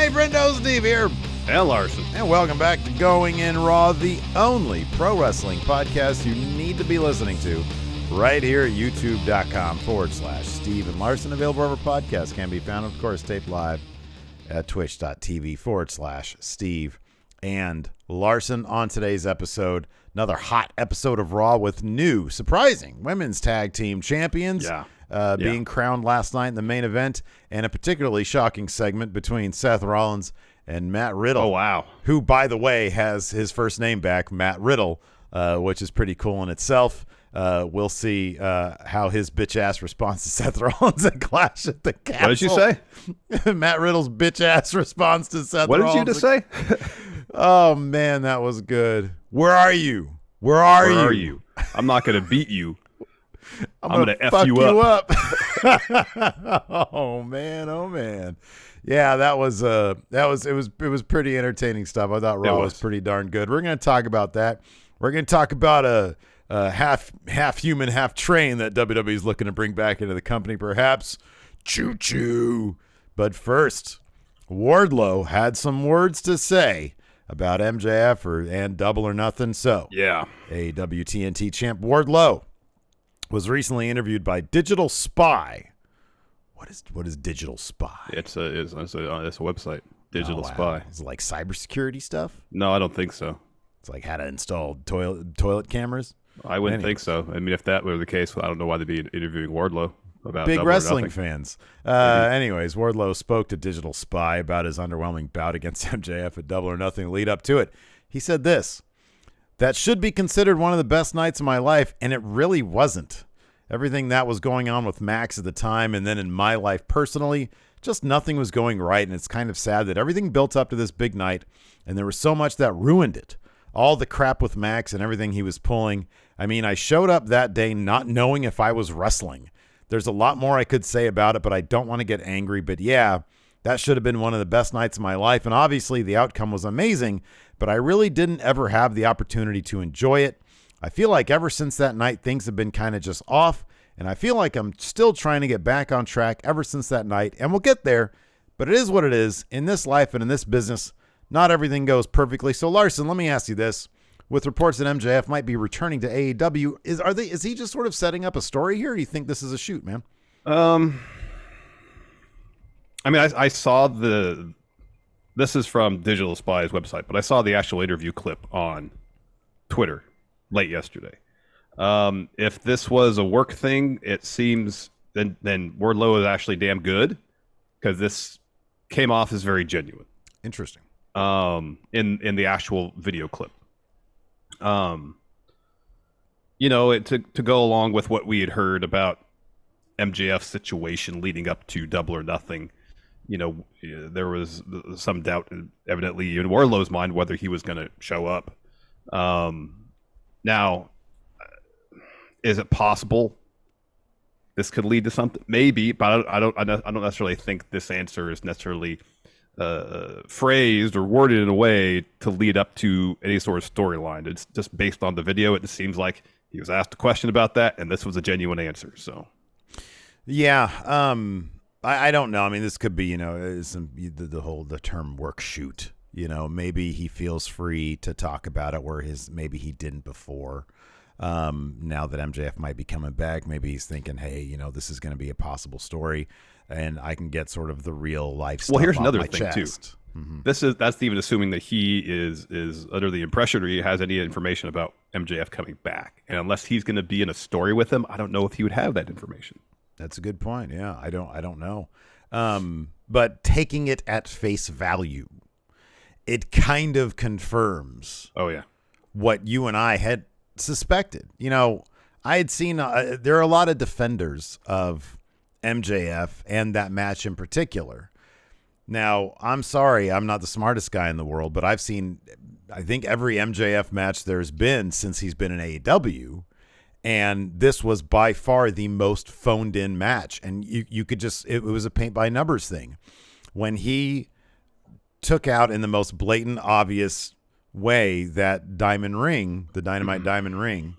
Hey, Friendo, Steve here. And Larson. And welcome back to Going In Raw, the only pro wrestling podcast you need to be listening to right here at youtube.com/Steve and Larson. Available wherever podcasts can be found. Of course, taped live at twitch.tv/Steve and Larson. On today's episode, another hot episode of Raw with new, surprising women's tag team champions. Being crowned last night in the main event, and a particularly shocking segment between Seth Rollins and Matt Riddle. Oh, wow. Who, by the way, has his first name back, Matt Riddle, which is pretty cool in itself. We'll see how his bitch-ass responds to Seth Rollins at Clash at the Castle. What did you say? Matt Riddle's bitch-ass response to Seth Rollins. What did you just say? Oh, man, that was good. Where are you? Where are you? I'm not going to beat you. I'm gonna F fuck you up. Oh man. Yeah, it was pretty entertaining stuff. I thought Raw was pretty darn good. We're gonna talk about that. We're gonna talk about a half human, half train that WWE is looking to bring back into the company, perhaps. Choo choo. But first, Wardlow had some words to say about MJF and Double or Nothing. So yeah, AEW TNT champ Wardlow was recently interviewed by Digital Spy. What is Digital Spy? It's a website. Digital Spy. Is it like cybersecurity stuff? No, I don't think so. It's like how to install toilet cameras? I wouldn't think so. I mean, if that were the case, I don't know why they'd be interviewing Wardlow about big Double wrestling fans. Anyways, Wardlow spoke to Digital Spy about his underwhelming bout against MJF at Double or Nothing lead up to it. He said this: "That should be considered one of the best nights of my life, and it really wasn't. Everything that was going on with Max at the time and then in my life personally, just nothing was going right, and it's kind of sad that everything built up to this big night, and there was so much that ruined it. All the crap with Max and everything he was pulling. I mean, I showed up that day not knowing if I was wrestling. There's a lot more I could say about it, but I don't want to get angry. But yeah, that should have been one of the best nights of my life, and obviously the outcome was amazing, but I really didn't ever have the opportunity to enjoy it. I feel like ever since that night, things have been kind of just off, and I feel like I'm still trying to get back on track ever since that night, and we'll get there, but it is what it is. In this life and in this business, not everything goes perfectly. So, Larson, let me ask you this. With reports that MJF might be returning to AEW, is he just sort of setting up a story here, or do you think this is a shoot, man? I mean, I saw this is from Digital Spy's website, but I saw the actual interview clip on Twitter late yesterday. If this was a work thing, it seems then Wardlow is actually damn good, because this came off as very genuine. Interesting. In the actual video clip. To go along with what we had heard about MJF's situation leading up to Double or Nothing, there was some doubt, evidently, in Wardlow's mind whether he was going to show up. Now, is it possible this could lead to something? Maybe, but I don't necessarily think this answer is necessarily phrased or worded in a way to lead up to any sort of storyline. It's just based on the video. It just seems like he was asked a question about that, and this was a genuine answer. So, yeah, I don't know. I mean, this could be, the term work shoot. Maybe he feels free to talk about it, where maybe he didn't before. Now that MJF might be coming back, maybe he's thinking, hey, this is going to be a possible story, and I can get sort of the real life stuff. Well, here's off another my thing chest. too. Mm-hmm. That's even assuming that he is under the impression, or he has any information about MJF coming back. And unless he's going to be in a story with him, I don't know if he would have that information. That's a good point. Yeah, I don't know. But taking it at face value, it kind of confirms. Oh yeah, what you and I had suspected. I had seen there are a lot of defenders of MJF and that match in particular. Now, I'm sorry, I'm not the smartest guy in the world, but I've seen, I think, every MJF match there's been since he's been in AEW, and this was by far the most phoned in match. And you could just, it was a paint by numbers thing. When he took out in the most blatant, obvious way that diamond ring, the dynamite diamond ring,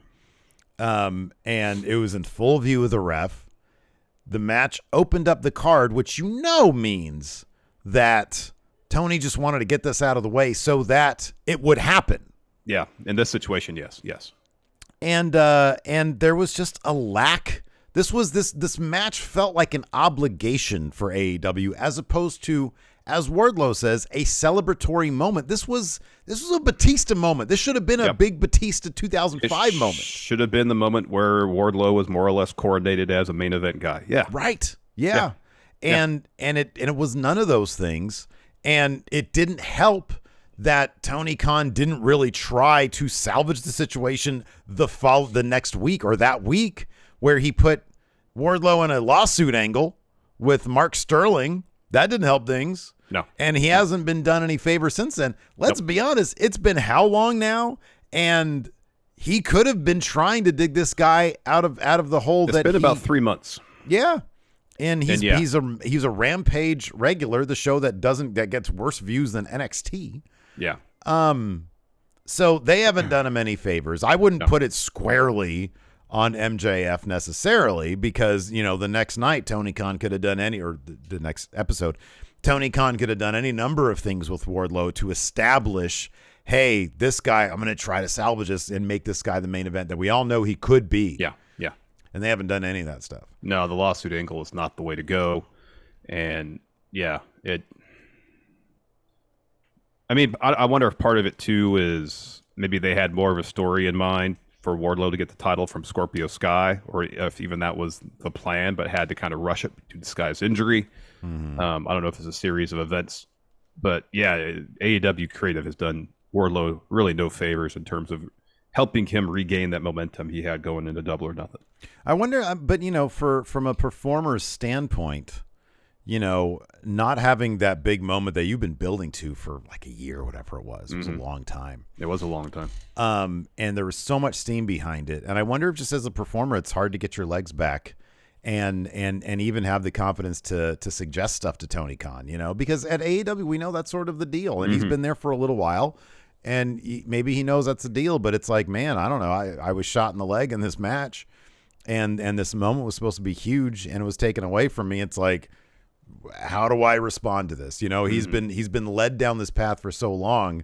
and it was in full view of the ref, the match opened up the card, which means that Tony just wanted to get this out of the way so that it would happen. Yeah, in this situation, yes. And there was just a lack. This match felt like an obligation for AEW as opposed to, as Wardlow says, a celebratory moment. This was a Batista moment. This should have been a big Batista 2005 moment. Should have been the moment where Wardlow was more or less coordinated as a main event guy. Yeah. Right. Yeah. And it was none of those things. And it didn't help that Tony Khan didn't really try to salvage the situation the next week or that week, where he put Wardlow in a lawsuit angle with Mark Sterling. That didn't help things. No. And he hasn't been done any favor since then. Let's be honest. It's been how long now? And he could have been trying to dig this guy out of the hole. It's been about 3 months. Yeah. And he's a Rampage regular, the show that gets worse views than NXT. Yeah. So they haven't done him any favors. I wouldn't put it squarely on MJF necessarily, because, the next night Tony Khan could have done the next episode, Tony Khan could have done any number of things with Wardlow to establish, hey, this guy, I'm going to try to salvage this and make this guy the main event that we all know he could be. Yeah. And they haven't done any of that stuff. No, the lawsuit angle is not the way to go. And I wonder if part of it too is maybe they had more of a story in mind for Wardlow to get the title from Scorpio Sky, or if even that was the plan, but had to kind of rush it due to Sky's injury. I don't know if it's a series of events, but AEW Creative has done Wardlow really no favors in terms of helping him regain that momentum he had going into Double or Nothing. I wonder, but from a performer's standpoint, not having that big moment that you've been building to for like a year or whatever it was a long time. It was a long time. And there was so much steam behind it. And I wonder if just as a performer, it's hard to get your legs back and even have the confidence to suggest stuff to Tony Khan, because at AEW, we know that's sort of the deal. And he's been there for a little while, and maybe he knows that's the deal, but it's like, man, I don't know. I was shot in the leg in this match, and this moment was supposed to be huge, and it was taken away from me. It's like, how do I respond to this? He's been led down this path for so long,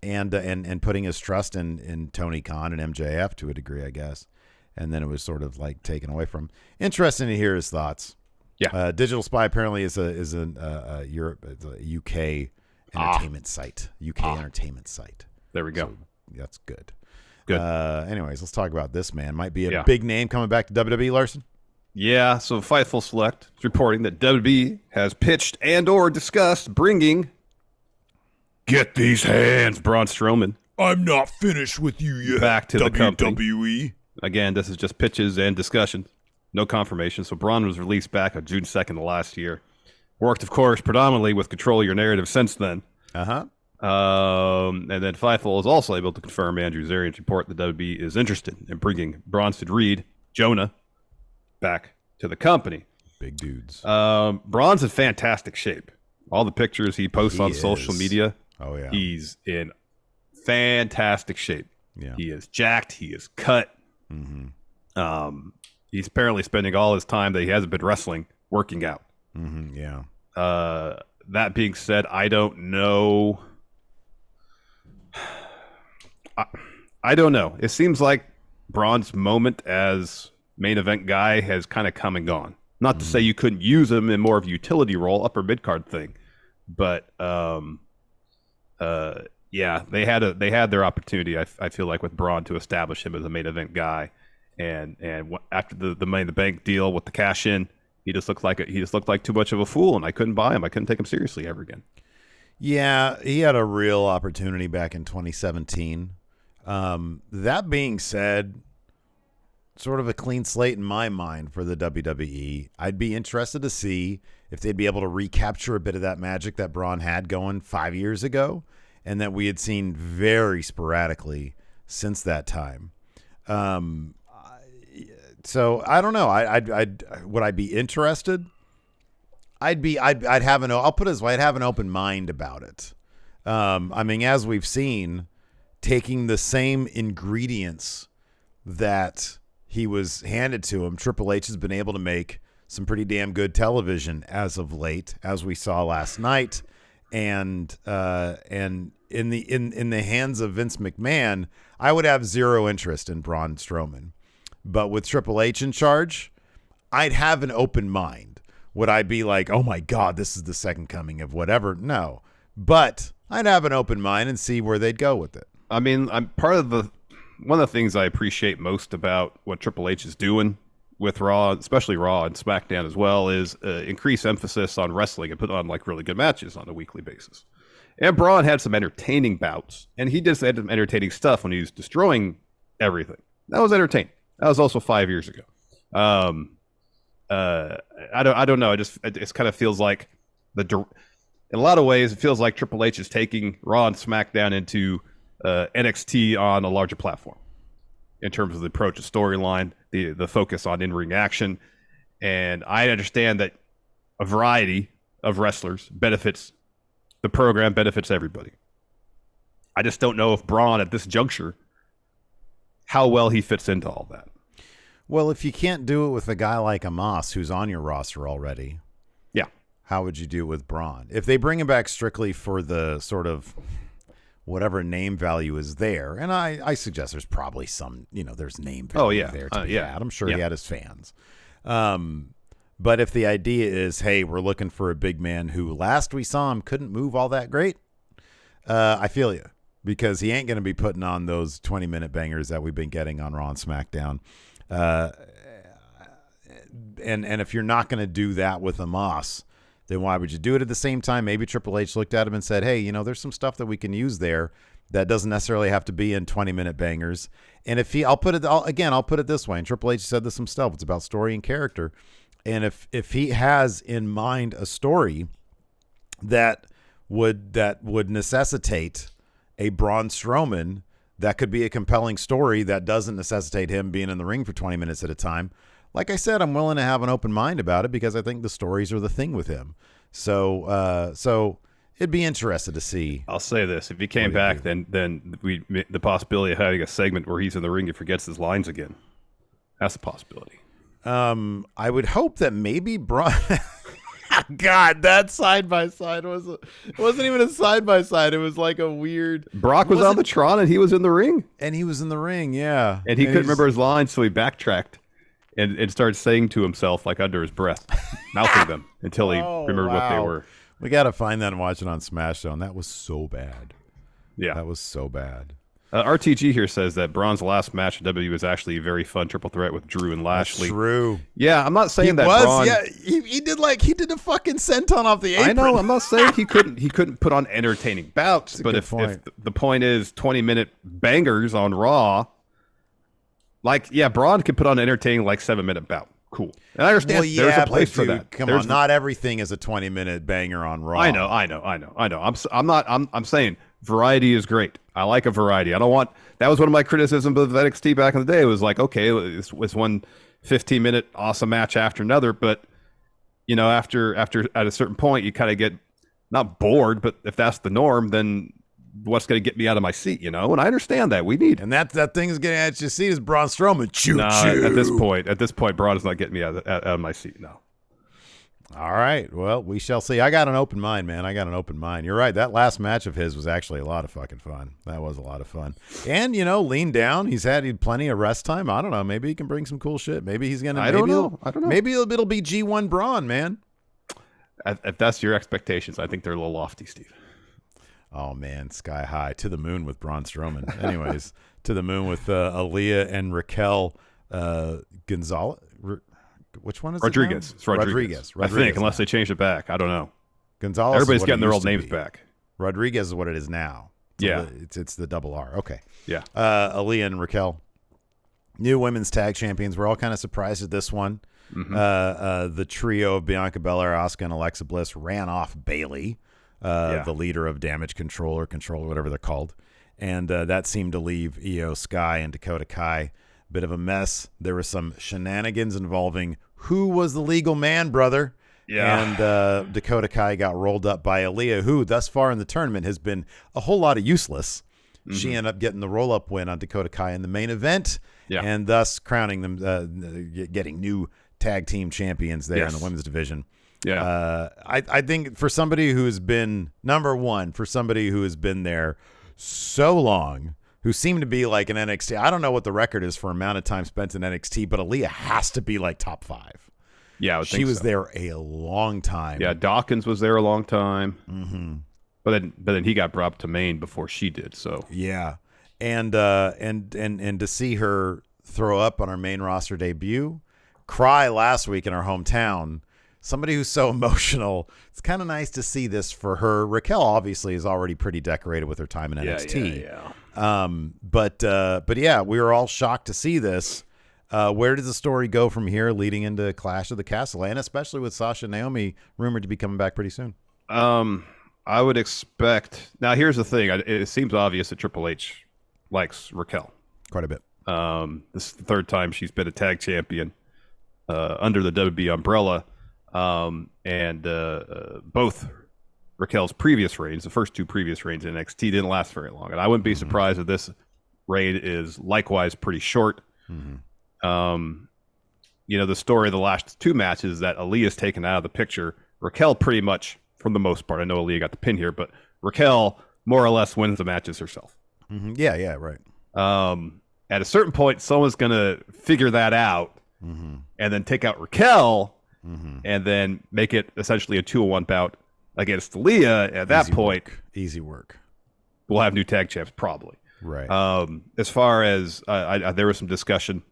and putting his trust in Tony Khan and MJF to a degree, I guess. And then it was sort of like taken away from him. Interesting to hear his thoughts. Yeah. Digital Spy apparently is a Europe, a UK entertainment site. Entertainment site. There we go. So that's good. Good. Anyways, let's talk about this man. Might be a big name coming back to WWE, Larson. Yeah, so Fightful Select is reporting that WWE has pitched and or discussed bringing Get These Hands Braun Strowman. I'm not finished with you yet. Back to the company. WWE. Again, this is just pitches and discussions. No confirmation. So Braun was released back on June 2nd of last year. Worked, of course, predominantly with Control Your Narrative since then. Uh-huh. And then Fightful is also able to confirm Andrew Zarian's report that WWE is interested in bringing Bronson Reed, Jonah, back to the company. Big dudes. Braun's in fantastic shape. All the pictures he posts on social media. Oh, yeah. He's in fantastic shape. Yeah. He is jacked. He is cut. Mm-hmm. He's apparently spending all his time that he hasn't been wrestling working out. Mm-hmm. Yeah. That being said, I don't know. I don't know. It seems like Braun's moment as main event guy has kind of come and gone. Not to say you couldn't use him in more of a utility role, upper mid card thing, but they had their opportunity. I feel like with Braun to establish him as a main event guy, and after the Money in the Bank deal with the cash in, he just looked like too much of a fool, and I couldn't buy him. I couldn't take him seriously ever again. Yeah, he had a real opportunity back in 2017. That being said, sort of a clean slate in my mind for the WWE. I'd be interested to see if they'd be able to recapture a bit of that magic that Braun had going 5 years ago, and that we had seen very sporadically since that time. So I don't know. Would I be interested? I'd have I'll put it this way, I'd have an open mind about it. I mean, as we've seen, taking the same ingredients that he was handed to him, Triple H has been able to make some pretty damn good television as of late, as we saw last night. and in the hands of Vince McMahon, I would have zero interest in Braun Strowman. But with Triple H in charge, I'd have an open mind. Would I be like, oh my God, this is the second coming of whatever? No. But I'd have an open mind and see where they'd go with it. I mean, I'm part of one of the things I appreciate most about what Triple H is doing with Raw, especially Raw and SmackDown as well, is increased emphasis on wrestling and put on like really good matches on a weekly basis. And Braun had some entertaining bouts, and he just had some entertaining stuff when he was destroying everything. That was entertaining. That was also 5 years ago. I don't know. It kind of feels like in a lot of ways, it feels like Triple H is taking Raw and SmackDown into NXT on a larger platform in terms of the approach to storyline, the focus on in-ring action. And I understand that a variety of wrestlers benefits the program, benefits everybody. I just don't know if Braun at this juncture, how well he fits into all that. Well, if you can't do it with a guy like Amos, who's on your roster already, yeah, how would you do it with Braun? If they bring him back strictly for the sort of whatever name value is there, and I suggest there's probably some, there's name value there to be had. I'm sure he had his fans. But if the idea is, hey, we're looking for a big man who last we saw him couldn't move all that great, I feel you, because he ain't going to be putting on those 20-minute bangers that we've been getting on Raw and SmackDown. And if you're not going to do that with Amos, then why would you do it at the same time? Maybe Triple H looked at him and said, hey, there's some stuff that we can use there that doesn't necessarily have to be in 20-minute bangers. And I'll put it this way, and Triple H said this himself, it's about story and character. And if he has in mind a story that would necessitate a Braun Strowman, that could be a compelling story that doesn't necessitate him being in the ring for 20 minutes at a time. Like I said, I'm willing to have an open mind about it because I think the stories are the thing with him. So it'd be interesting to see. I'll say this: if he came back, then the possibility of having a segment where he's in the ring and forgets his lines again. That's a possibility. I would hope that maybe Braun. God, that side by side wasn't even a side by side. It was like a weird. Brock was on the Tron and he was in the ring. And he was in the ring, yeah. And he couldn't remember his lines, so he backtracked and started saying to himself, like under his breath, mouthing them until he remembered what they were. We got to find that and watch it on SmackDown. That was so bad. Yeah, that was so bad. RTG here says that Braun's last match in WWE was actually a very fun triple threat with Drew and Lashley. That's true. Yeah, I'm not saying that Braun. Yeah, he did a fucking senton off the apron. I know. I'm not saying he couldn't put on entertaining bouts, but if the point is 20-minute bangers on Raw, Braun could put on an entertaining 7-minute bout. Cool. And I understand there's a place for that. Come on, not everything is a 20-minute banger on Raw. I know. I'm saying variety is great. I like a variety. That was one of my criticisms of NXT back in the day. It was like, okay, it's one 15-minute awesome match after another, but after at a certain point you kind of get not bored, but if that's the norm, then what's going to get me out of my seat, And I understand that we need. And that thing is getting at your seat is Braun Strowman. Choo-choo. At this point, Braun is not getting me out of my seat. No. All right. Well, we shall see. I got an open mind, man. You're right. That last match of his was actually a lot of fucking fun. That was a lot of fun. And, lean down. He's had plenty of rest time. I don't know. Maybe he can bring some cool shit. Maybe he's going to. I don't know. Maybe it'll be G1 Braun, man. If that's your expectations, I think they're a little lofty, Steve. Oh, man. Sky high. To the moon with Braun Strowman. Anyways, to the moon with Aaliyah and Raquel Gonzalez. Which one is Rodriguez? It it's Rodriguez. I think, unless they changed it back. I don't know. Gonzalez. Everybody's getting their old names back. Rodriguez is what it is now. Yeah. It's the double R. Okay. Yeah. Aaliyah and Raquel, new women's tag champions. We're all kind of surprised at this one. Mm-hmm. The trio of Bianca Belair, Asuka, and Alexa Bliss ran off Bayley, the leader of Damage Control or Control, whatever they're called. And that seemed to leave Io Sky and Dakota Kai bit of a mess. There were some shenanigans involving who was the legal man, brother. Yeah. And Dakota Kai got rolled up by Aaliyah, who thus far in the tournament has been a whole lot of useless. Mm-hmm. She ended up getting the roll-up win on Dakota Kai in the main event, and thus crowning them, getting new tag team champions there in the women's division. Yeah. I think for somebody who has been for somebody who has been there so long, who seemed to be like an NXT. I don't know what the record is for amount of time spent in NXT, but Aaliyah has to be like top 5. Yeah, she was there a long time. Yeah, Dawkins was there a long time. Mm-hmm. But then he got brought up to Maine before she did. So yeah, and to see her throw up on her main roster debut, cry last week in her hometown. Somebody who's so emotional. It's kind of nice to see this for her. Raquel obviously is already pretty decorated with her time in NXT. Yeah. But yeah, we were all shocked to see this. Where does the story go from here leading into Clash of the Castle, and especially with Sasha and Naomi rumored to be coming back pretty soon? I would expect. Now, here's the thing. It seems obvious that Triple H likes Raquel quite a bit. This is the third time she's been a tag champion under the WWE umbrella. And both Raquel's previous reigns, the first 2 previous reigns in NXT, didn't last very long. And I wouldn't be surprised if this reign is likewise pretty short. The story of the last 2 matches that Aaliyah's taken out of the picture. Raquel pretty much, for the most part, I know Aaliyah got the pin here, but Raquel more or less wins the matches herself. Yeah, right. At a certain point, someone's going to figure that out and then take out Raquel and then make it essentially a 2-on-1 bout against Aaliyah. At that point, easy work. We'll have new tag champs probably. Right. As far as there was some discussion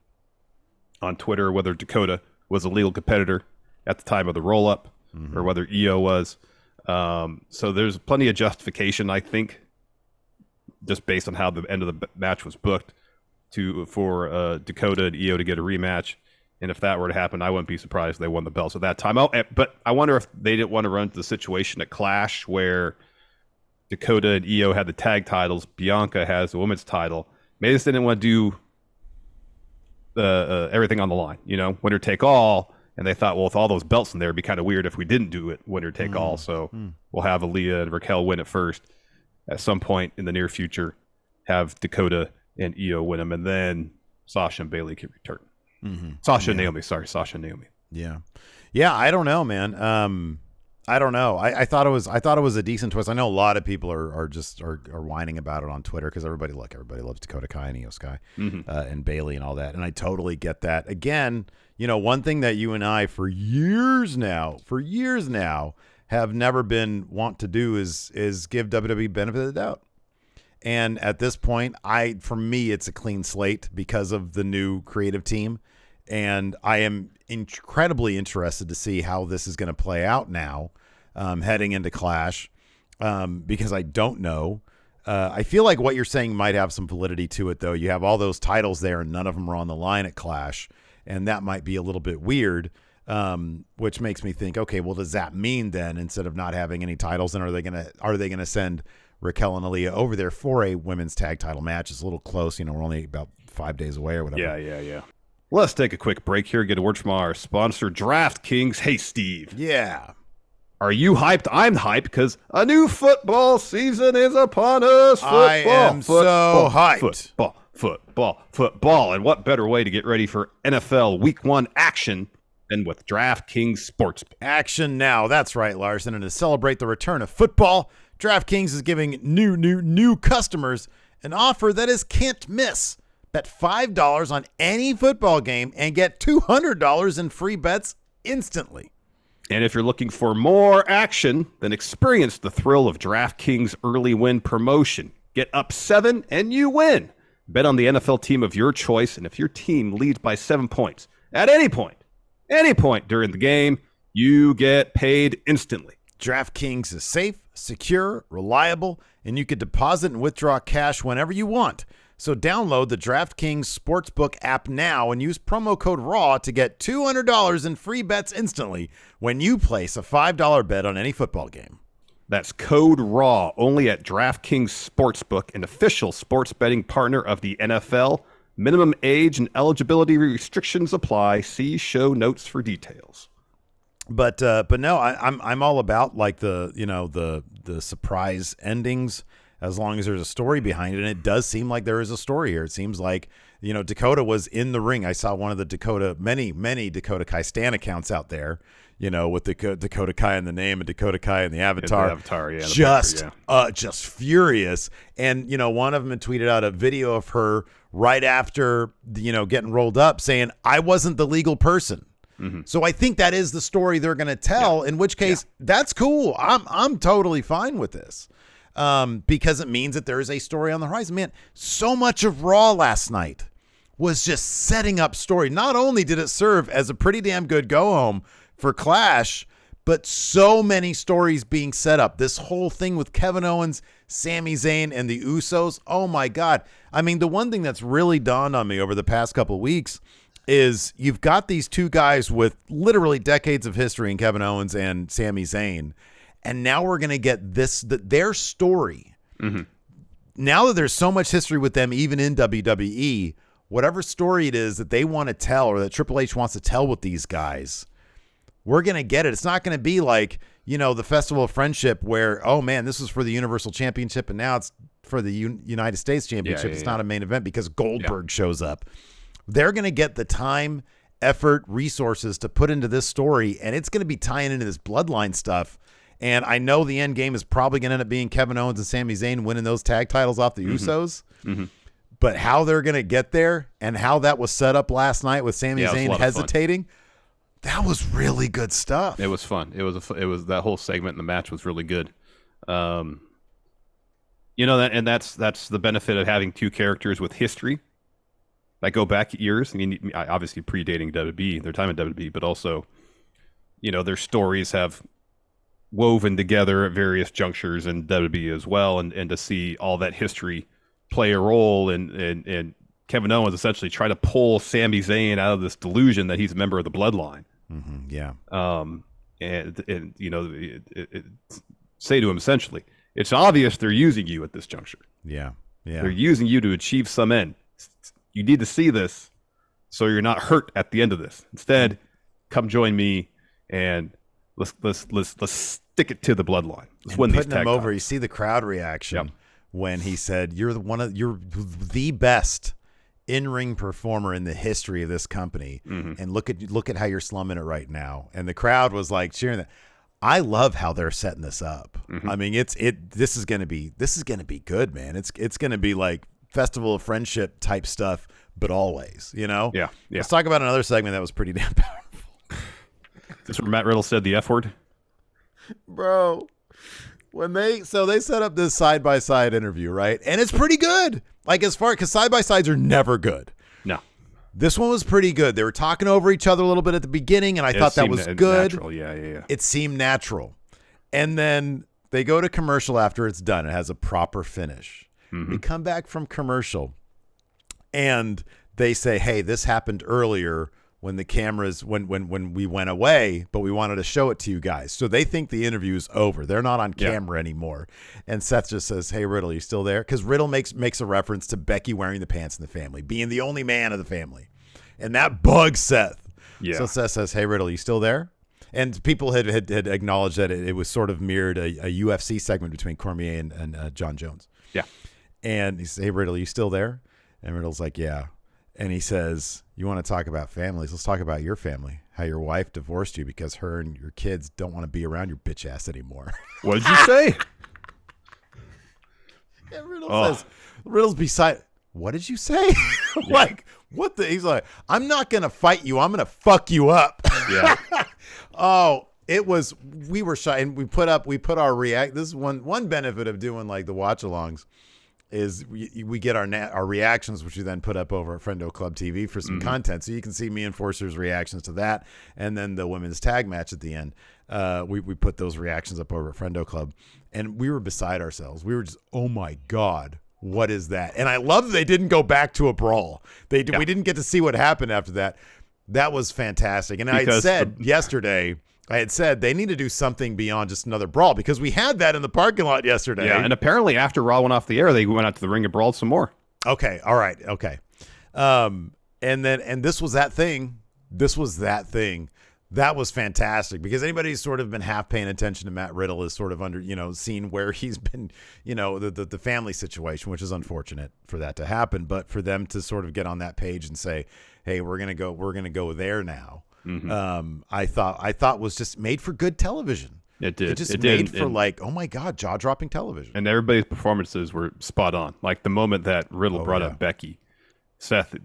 on Twitter whether Dakota was a legal competitor at the time of the roll-up or whether Io was. So there's plenty of justification, I think, just based on how the end of the match was booked for Dakota and Io to get a rematch. And if that were to happen, I wouldn't be surprised if they won the belts at that time. But I wonder if they didn't want to run into the situation at Clash where Dakota and Io had the tag titles, Bianca has the women's title. Maybe they just didn't want to do everything on the line, winner take all. And they thought, well, with all those belts in there, it'd be kind of weird if we didn't do it winner take all. So we'll have Aaliyah and Raquel win it first. At some point in the near future, have Dakota and Io win them, and then Sasha and Bayley can return. Sasha and Naomi. Yeah. I don't know, man. I don't know. I thought it was a decent twist. I know a lot of people are whining about it on Twitter because everybody loves Dakota Kai and Io Sky and Bayley and all that, and I totally get that. Again, one thing that you and I for years now have never been want to do is give WWE benefit of the doubt. And at this point, for me, it's a clean slate because of the new creative team. And I am incredibly interested to see how this is going to play out now, heading into Clash, because I don't know. I feel like what you're saying might have some validity to it, though. You have all those titles there, and none of them are on the line at Clash, and that might be a little bit weird, which makes me think, okay, well, does that mean then instead of not having any titles, then are they gonna send Raquel and Aaliyah over there for a women's tag title match? It's a little close, we're only about 5 days away or whatever. Yeah. Let's take a quick break here, get a word from our sponsor, DraftKings. Hey, Steve. Yeah. Are you hyped? I'm hyped because a new football season is upon us. I am so hyped. Football. And what better way to get ready for NFL Week 1 action than with DraftKings Sportsbook? Action now. That's right, Larson. And to celebrate the return of football, DraftKings is giving new customers an offer that is can't miss. Bet $5 on any football game and get $200 in free bets instantly. And if you're looking for more action, then experience the thrill of DraftKings early win promotion. Get up 7 and you win. Bet on the NFL team of your choice, and if your team leads by 7 points at any point during the game, you get paid instantly. DraftKings is safe, secure, reliable, and you can deposit and withdraw cash whenever you want. So download the DraftKings Sportsbook app now and use promo code RAW to get $200 in free bets instantly when you place a $5 bet on any football game. That's code RAW only at DraftKings Sportsbook, an official sports betting partner of the NFL. Minimum age and eligibility restrictions apply. See show notes for details. But no, I'm all about like the surprise endings as long as there's a story behind it. And it does seem like there is a story here. It seems like, Dakota was in the ring. I saw one of the many Dakota Kai Stan accounts out there, with the Dakota Kai in the name and Dakota Kai in the avatar. The avatar, yeah. Just furious. And, one of them had tweeted out a video of her right after, getting rolled up saying, I wasn't the legal person. Mm-hmm. So I think that is the story they're going to tell, in which case that's cool. I'm totally fine with this. Because it means that there is a story on the horizon. Man, so much of Raw last night was just setting up story. Not only did it serve as a pretty damn good go-home for Clash, but so many stories being set up. This whole thing with Kevin Owens, Sami Zayn, and the Usos. Oh, my God. I mean, the one thing that's really dawned on me over the past couple of weeks is you've got these two guys with literally decades of history in Kevin Owens and Sami Zayn. And now we're going to get their story. Mm-hmm. Now that there's so much history with them, even in WWE, whatever story it is that they want to tell or that Triple H wants to tell with these guys, we're going to get it. It's not going to be like, the Festival of Friendship where, oh, man, this was for the Universal Championship and now it's for the United States Championship. It's not a main event because Goldberg shows up. They're going to get the time, effort, resources to put into this story, and it's going to be tying into this bloodline stuff. And I know the end game is probably going to end up being Kevin Owens and Sami Zayn winning those tag titles off the Usos. Mm-hmm. But how they're going to get there and how that was set up last night with Sami Zayn hesitating, that was really good stuff. It was fun. It was that whole segment in the match was really good. That's the benefit of having two characters with history that go back years. I mean, obviously predating WWE, their time at WWE, but also, their stories have woven together at various junctures in WWE as well, and to see all that history play a role in Kevin Owens essentially try to pull Sami Zayn out of this delusion that he's a member of the bloodline. Mm-hmm, yeah. Say to him essentially, it's obvious they're using you at this juncture. Yeah. They're using you to achieve some end. You need to see this so you're not hurt at the end of this. Instead, come join me and let's stick it to the bloodline. Let's win these tag putting him over. titles. You see the crowd reaction when he said, "You're the best in-ring performer in the history of this company," and look at how you're slumming it right now. And the crowd was like cheering that. I love how they're setting this up. I mean, this is gonna be good, man. It's gonna be like Festival of Friendship type stuff, but always, Yeah. Let's talk about another segment that was pretty damn powerful. This is where Matt Riddle said the F word? Bro, when they set up this side-by-side interview, right? And it's pretty good. Like because side-by-sides are never good. No. This one was pretty good. They were talking over each other a little bit at the beginning, and I thought that was good. Natural. Yeah. It seemed natural. And then they go to commercial after it's done. It has a proper finish. We come back from commercial, and they say, hey, this happened earlier when the cameras, when we went away, but we wanted to show it to you guys. So they think the interview's over. They're not on camera anymore. And Seth just says, hey, Riddle, you still there? Because Riddle makes a reference to Becky wearing the pants in the family, being the only man of the family. And that bugs Seth. Yeah. So Seth says, hey, Riddle, you still there? And people had acknowledged that it was sort of mirrored a UFC segment between Cormier and John Jones. Yeah. And he says, hey, Riddle, you still there? And Riddle's like, yeah. And he says, you want to talk about families? Let's talk about your family. How your wife divorced you because her and your kids don't want to be around your bitch ass anymore. What did you say? And Riddle's beside. What did you say? Like, what the? He's like, I'm not going to fight you. I'm going to fuck you up. Yeah. We were shy, and we put our react. This is one benefit of doing like the watch alongs is we get our reactions, which we then put up over at Friendo Club TV for some content. So you can see me and Forcer's reactions to that. And then the women's tag match at the end. We put those reactions up over at Friendo Club, and we were beside ourselves. We were just, oh my God, what is that? And I love that they didn't go back to a brawl. We didn't get to see what happened after that. That was fantastic. And I had said yesterday, they need to do something beyond just another brawl, because we had that in the parking lot yesterday. Yeah, and apparently after Raw went off the air, they went out to the ring and brawled some more. Okay, all right, okay. And this was that thing. This was that thing That was fantastic because anybody who's sort of been half paying attention to Matt Riddle is sort of under, seen where he's been, the family situation, which is unfortunate for that to happen. But for them to sort of get on that page and say, hey, we're going to go there now. Mm-hmm. I thought was just made for good television. It did. It just made for oh my God, jaw dropping television. And everybody's performances were spot on. Like the moment that Riddle brought up Becky, Seth,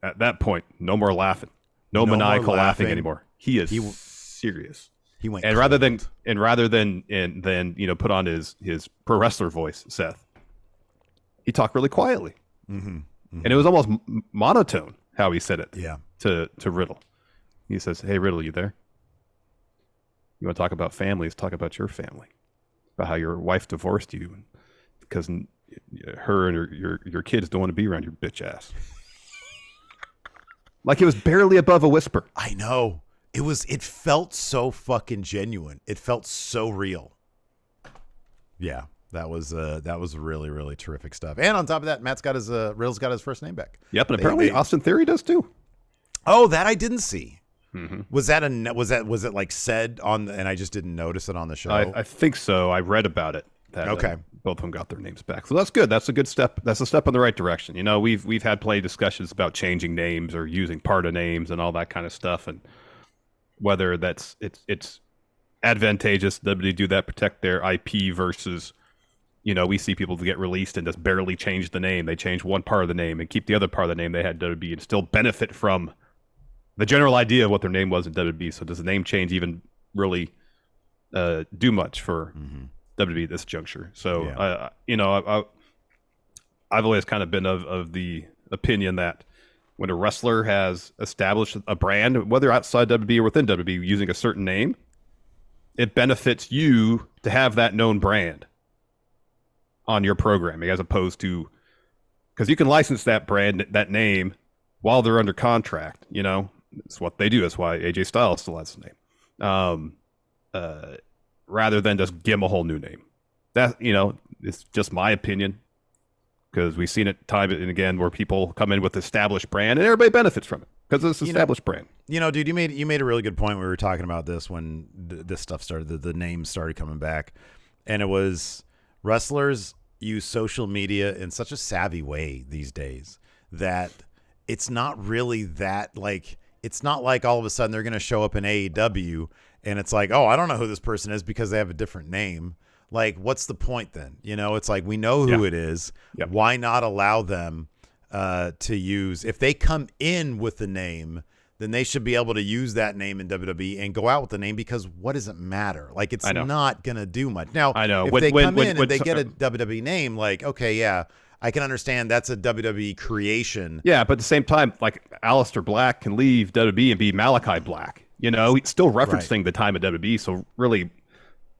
at that point, no more laughing. No maniacal laughing anymore. He is serious. He went rather than put on his pro wrestler voice, Seth. He talked really quietly, and it was almost monotone how he said it. Yeah. To Riddle, he says, "Hey Riddle, you there? You want to talk about families? Talk about your family, about how your wife divorced you because her and your kids don't want to be around your bitch ass." Like it was barely above a whisper. I know. It felt so fucking genuine. It felt so real. Yeah, that was really, really terrific stuff. And on top of that, Riddle's got his first name back. Yep, and apparently Austin Theory does too. Oh, that I didn't see. Mm-hmm. Was it like said on, and I just didn't notice it on the show? I think so. I read about it. Okay. Both of them got their names back. So that's good. That's a good step. That's a step in the right direction. We've had plenty of discussions about changing names or using part of names and all that kind of stuff, and whether it's advantageous WWE do that, protect their IP versus, we see people get released and just barely change the name. They change one part of the name and keep the other part of the name they had WWE and still benefit from the general idea of what their name was in WWE. So does the name change even really do much for WWE at this juncture? So, yeah. I've always kind of been of the opinion that when a wrestler has established a brand, whether outside WWE or within WWE, using a certain name, it benefits you to have that known brand on your programming, as opposed to, because you can license that brand, that name, while they're under contract. It's what they do. That's why AJ Styles still has the name. Rather than just give them a whole new name. That, it's just my opinion, because we've seen it time and again where people come in with established brand and everybody benefits from it because it's established brand. Dude, you made a really good point when we were talking about this when this stuff started, the names started coming back, and it was wrestlers use social media in such a savvy way these days that it's not really that it's not like all of a sudden they're going to show up in AEW and it's like, oh, I don't know who this person is because they have a different name. Like, what's the point then? It's like, we know who it is. Yep. Why not allow them to use, if they come in with the name, then they should be able to use that name in WWE and go out with the name, because what does it matter? Like, it's not going to do much. Now, I know. If they come in and they get a WWE name, like, okay, yeah, I can understand that's a WWE creation. Yeah, but at the same time, like, Aleister Black can leave WWE and be Malachi Black. He's still referencing the time of WWE. So really,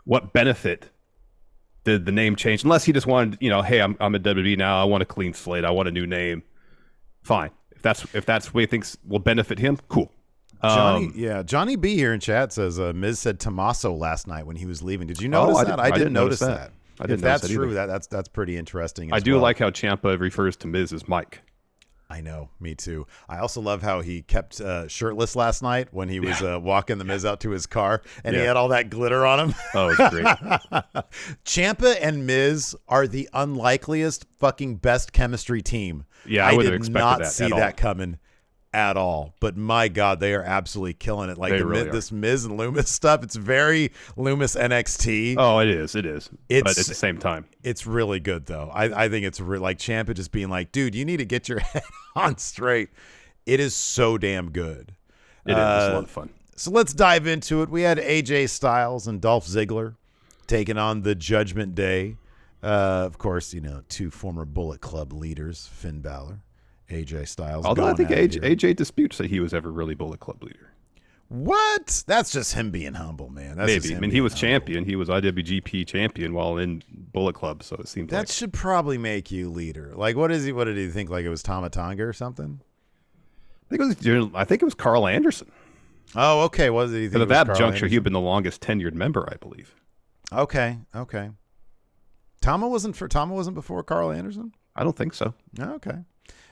what benefit did the name change? Unless he just wanted, hey, I'm at WWE now. I want a clean slate. I want a new name. Fine. If that's what he thinks will benefit him, cool. Johnny B here in chat says Miz said Tommaso last night when he was leaving. Did you notice that? I didn't notice that. If that's true, that's pretty interesting. I do like how Ciampa refers to Miz as Mike. I know, me too. I also love how he kept shirtless last night when he was walking the Miz out to his car, and he had all that glitter on him. Oh, it was great. Ciampa and Miz are the unlikeliest fucking best chemistry team. Yeah, I did not see that coming at all. But my God, they are absolutely killing it. Like this Miz and Loomis stuff, it's very Loomis NXT. Oh, it is. But at the same time, it's really good though. I think it's like Ciampa just being like, dude, you need to get your head on straight. It is so damn good. It is. It's a lot of fun. So let's dive into it. We had AJ Styles and Dolph Ziggler taking on the Judgment Day. Of course, two former Bullet Club leaders, Finn Balor, AJ Styles. Although I think AJ disputes that he was ever really Bullet Club leader. What? That's just him being humble, man. Maybe. I mean, he was champion. He was IWGP champion while in Bullet Club, so it seems that should probably make you leader. Like, what is he? What did he think? Like it was Tama Tonga or something? I think it was Carl Anderson. Oh, okay. What did he think? But at that juncture, he'd been the longest tenured member, I believe. Okay. Tama wasn't before Carl Anderson? I don't think so. Okay.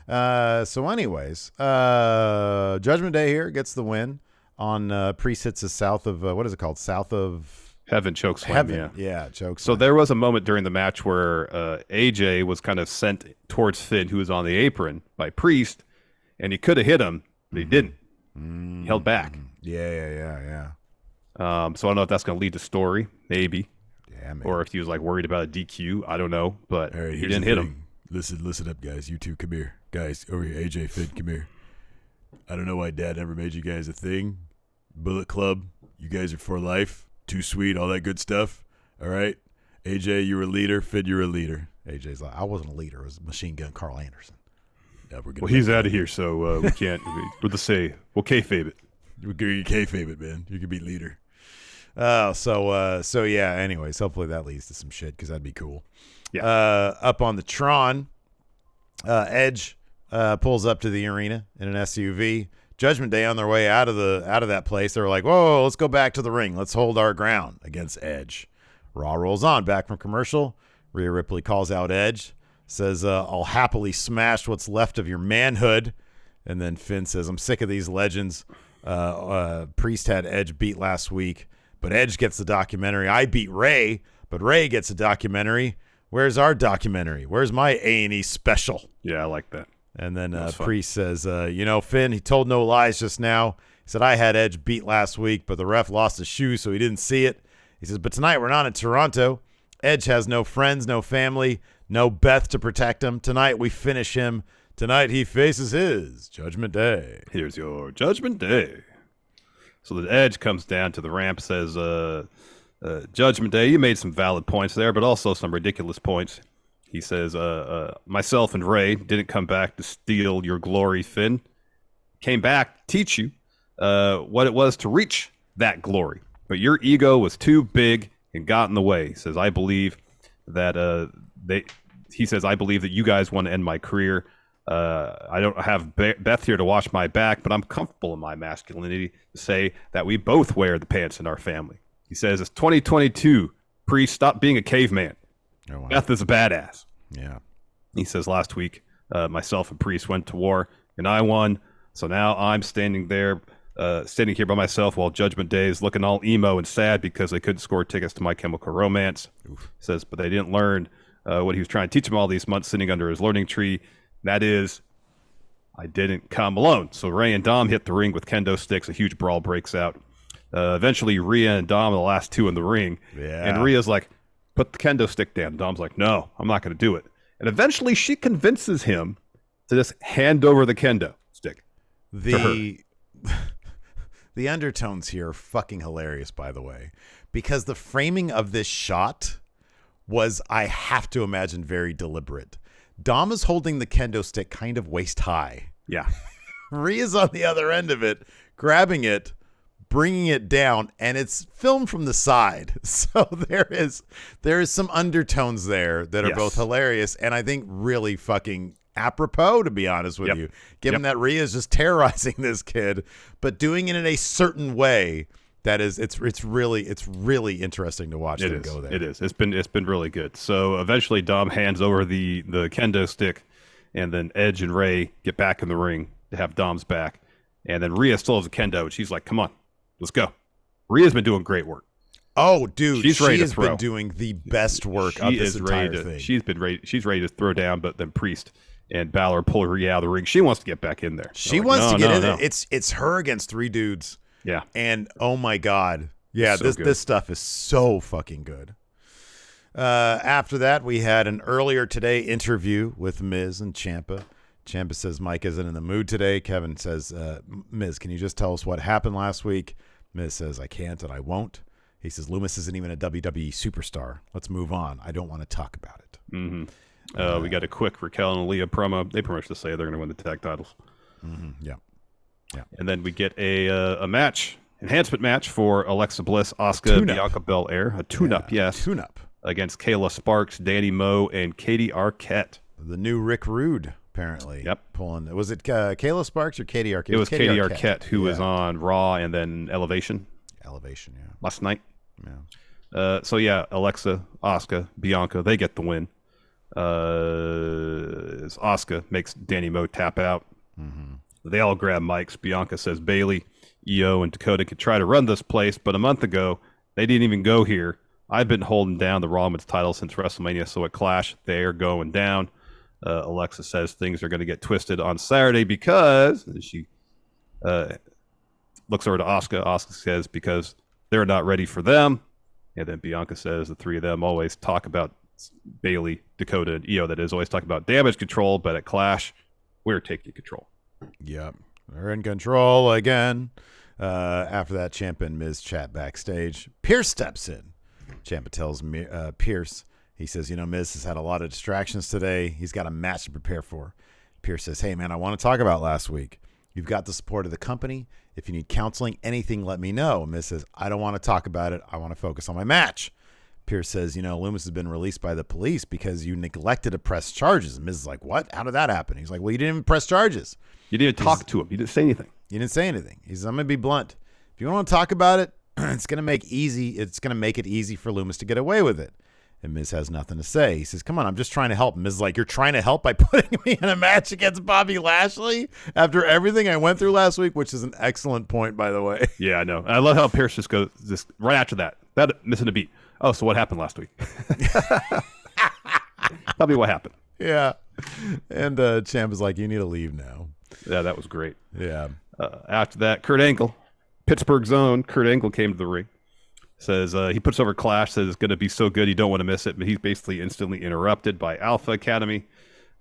So anyways, Judgment Day here gets the win Priest hits us south of what is it called? South of Heaven choke slam. Heaven. Yeah, choke So slam. there was a moment during the match where AJ was kind of sent towards Finn, who was on the apron, by Priest, and he could have hit him, but he didn't. He held back. Yeah. So I don't know if that's going to lead to story, maybe. Yeah, maybe. Or if he was like worried about a DQ. I don't know, but All right, he here's didn't the hit thing. him. Listen up, guys. You two, come here. Guys, over here. AJ, Finn, come here. I don't know why Dad never made you guys a thing. Bullet Club, you guys are for life. Too sweet, all that good stuff. All right? AJ, you're a leader. Finn, you're a leader. AJ's like, I wasn't a leader. It was Machine Gun Carl Anderson. Yeah, Well, he's out of here, so we can't. We'll just say, we'll kayfabe it. You kayfabe it, man. You can be leader. So yeah. Anyways, hopefully that leads to some shit because that'd be cool. Yeah. Up on the Tron, Edge pulls up to the arena in an SUV. Judgment Day on their way out of that place. They were like, "Whoa, let's go back to the ring. Let's hold our ground against Edge." Raw rolls on back from commercial. Rhea Ripley calls out Edge, says, "I'll happily smash what's left of your manhood." And then Finn says, "I'm sick of these legends. Priest had Edge beat last week, but Edge gets the documentary. I beat Ray, but Ray gets a documentary. Where's our documentary? Where's my A&E special?" Yeah, I like that. And then Priest says, Finn, he told no lies just now. He said, I had Edge beat last week, but the ref lost his shoe, so he didn't see it. He says, but tonight we're not in Toronto. Edge has no friends, no family, no Beth to protect him. Tonight we finish him. Tonight he faces his Judgment Day. Here's your Judgment Day. So the Edge comes down to the ramp, says, Judgment Day, you made some valid points there, but also some ridiculous points. He says, myself and Ray didn't come back to steal your glory, Finn. Came back to teach you what it was to reach that glory. But your ego was too big and got in the way. He says, I believe that I believe that you guys want to end my career. I don't have Beth here to watch my back, but I'm comfortable in my masculinity to say that we both wear the pants in our family. He says, it's 2022. Priest, stop being a caveman. Oh, wow. Beth is a badass. Yeah. He says, last week, myself and Priest went to war, and I won. So now I'm standing here by myself while Judgment Day is looking all emo and sad because they couldn't score tickets to My Chemical Romance. Oof. He says, but they didn't learn what he was trying to teach them all these months sitting under his learning tree. That is, I didn't come alone. So Ray and Dom hit the ring with kendo sticks. A huge brawl breaks out. Eventually, Rhea and Dom are the last two in the ring. Yeah. And Rhea's like, put the kendo stick down. Dom's like, no, I'm not going to do it. And eventually she convinces him to just hand over the kendo stick to her. The undertones here are fucking hilarious, by the way, because the framing of this shot was, I have to imagine, very deliberate. Dom is holding the kendo stick kind of waist high. Yeah. Rhea's on the other end of it, grabbing it, bringing it down, and it's filmed from the side. So there is some undertones there that are both hilarious and I think really fucking apropos, to be honest with you, given that Rhea is just terrorizing this kid, but doing it in a certain way that is it's really interesting to watch them go there. It is. It's been really good. So eventually Dom hands over the kendo stick, and then Edge and Ray get back in the ring to have Dom's back. And then Rhea still has a kendo, and she's like, come on. Let's go. Rhea's been doing great work. Oh, dude, she has been doing the best work of this entire thing. She's ready to throw down, but then Priest and Balor pull Rhea out of the ring. She wants to get back in there. She wants to get in there. It's her against three dudes. Yeah. And oh my God. Yeah, so this stuff is so fucking good. After that, we had an earlier today interview with Miz and Ciampa. Ciampa says Mike isn't in the mood today. Kevin says, Miz, can you just tell us what happened last week? Miz says, I can't and I won't. He says, Loomis isn't even a WWE superstar. Let's move on. I don't want to talk about it. Mm-hmm. We got a quick Raquel and Aaliyah promo. They pretty much just say they're going to win the tag titles. Mm-hmm. Yeah. And then we get a enhancement match for Alexa Bliss, Asuka, Bianca Belair. A tune-up, yes. Tune-up. Against Kayla Sparks, Danny Moe, and Katie Arquette. The new Rick Rude. Apparently, pulling. Was it Kayla Sparks or Katie Arquette? It was Katie Arquette who was on Raw and then Elevation. Last night. Yeah. Alexa, Asuka, Bianca, they get the win. Asuka makes Danny Moe tap out. Mm-hmm. They all grab mics. Bianca says, Bailey, EO and Dakota could try to run this place, but a month ago, they didn't even go here. I've been holding down the Raw Women's title since WrestleMania, so at Clash, they're going down. Alexa says things are going to get twisted on Saturday because she looks over to Asuka. Asuka says because they're not ready for them. And then Bianca says the three of them always talk about Bayley, Dakota, and Io. That is, always talk about damage control, but at Clash, we're taking control. Yep. They're in control again. After that, Ciampa and Miz chat backstage. Pierce steps in. Ciampa tells Pierce, he says, Miz has had a lot of distractions today. He's got a match to prepare for. Pierce says, hey, man, I want to talk about last week. You've got the support of the company. If you need counseling, anything, let me know. Miz says, I don't want to talk about it. I want to focus on my match. Pierce says, Loomis has been released by the police because you neglected to press charges. And Miz is like, what? How did that happen? He's like, well, you didn't even press charges. You didn't talk to him. You didn't say anything. You didn't say anything. He says, I'm going to be blunt. If you want to talk about it, it's going to make it easy for Loomis to get away with it. And Miz has nothing to say. He says, come on, I'm just trying to help. Miz is like, you're trying to help by putting me in a match against Bobby Lashley after everything I went through last week, which is an excellent point, by the way. Yeah, I know. I love how Pierce just goes right after that missing a beat. Oh, so what happened last week? Tell me what happened. Yeah. And Ciampa's like, you need to leave now. Yeah, that was great. Yeah. After that, Kurt Angle, Pittsburgh's own Kurt Angle came to the ring. Says he puts over Clash, says it's going to be so good you don't want to miss it, but he's basically instantly interrupted by Alpha Academy.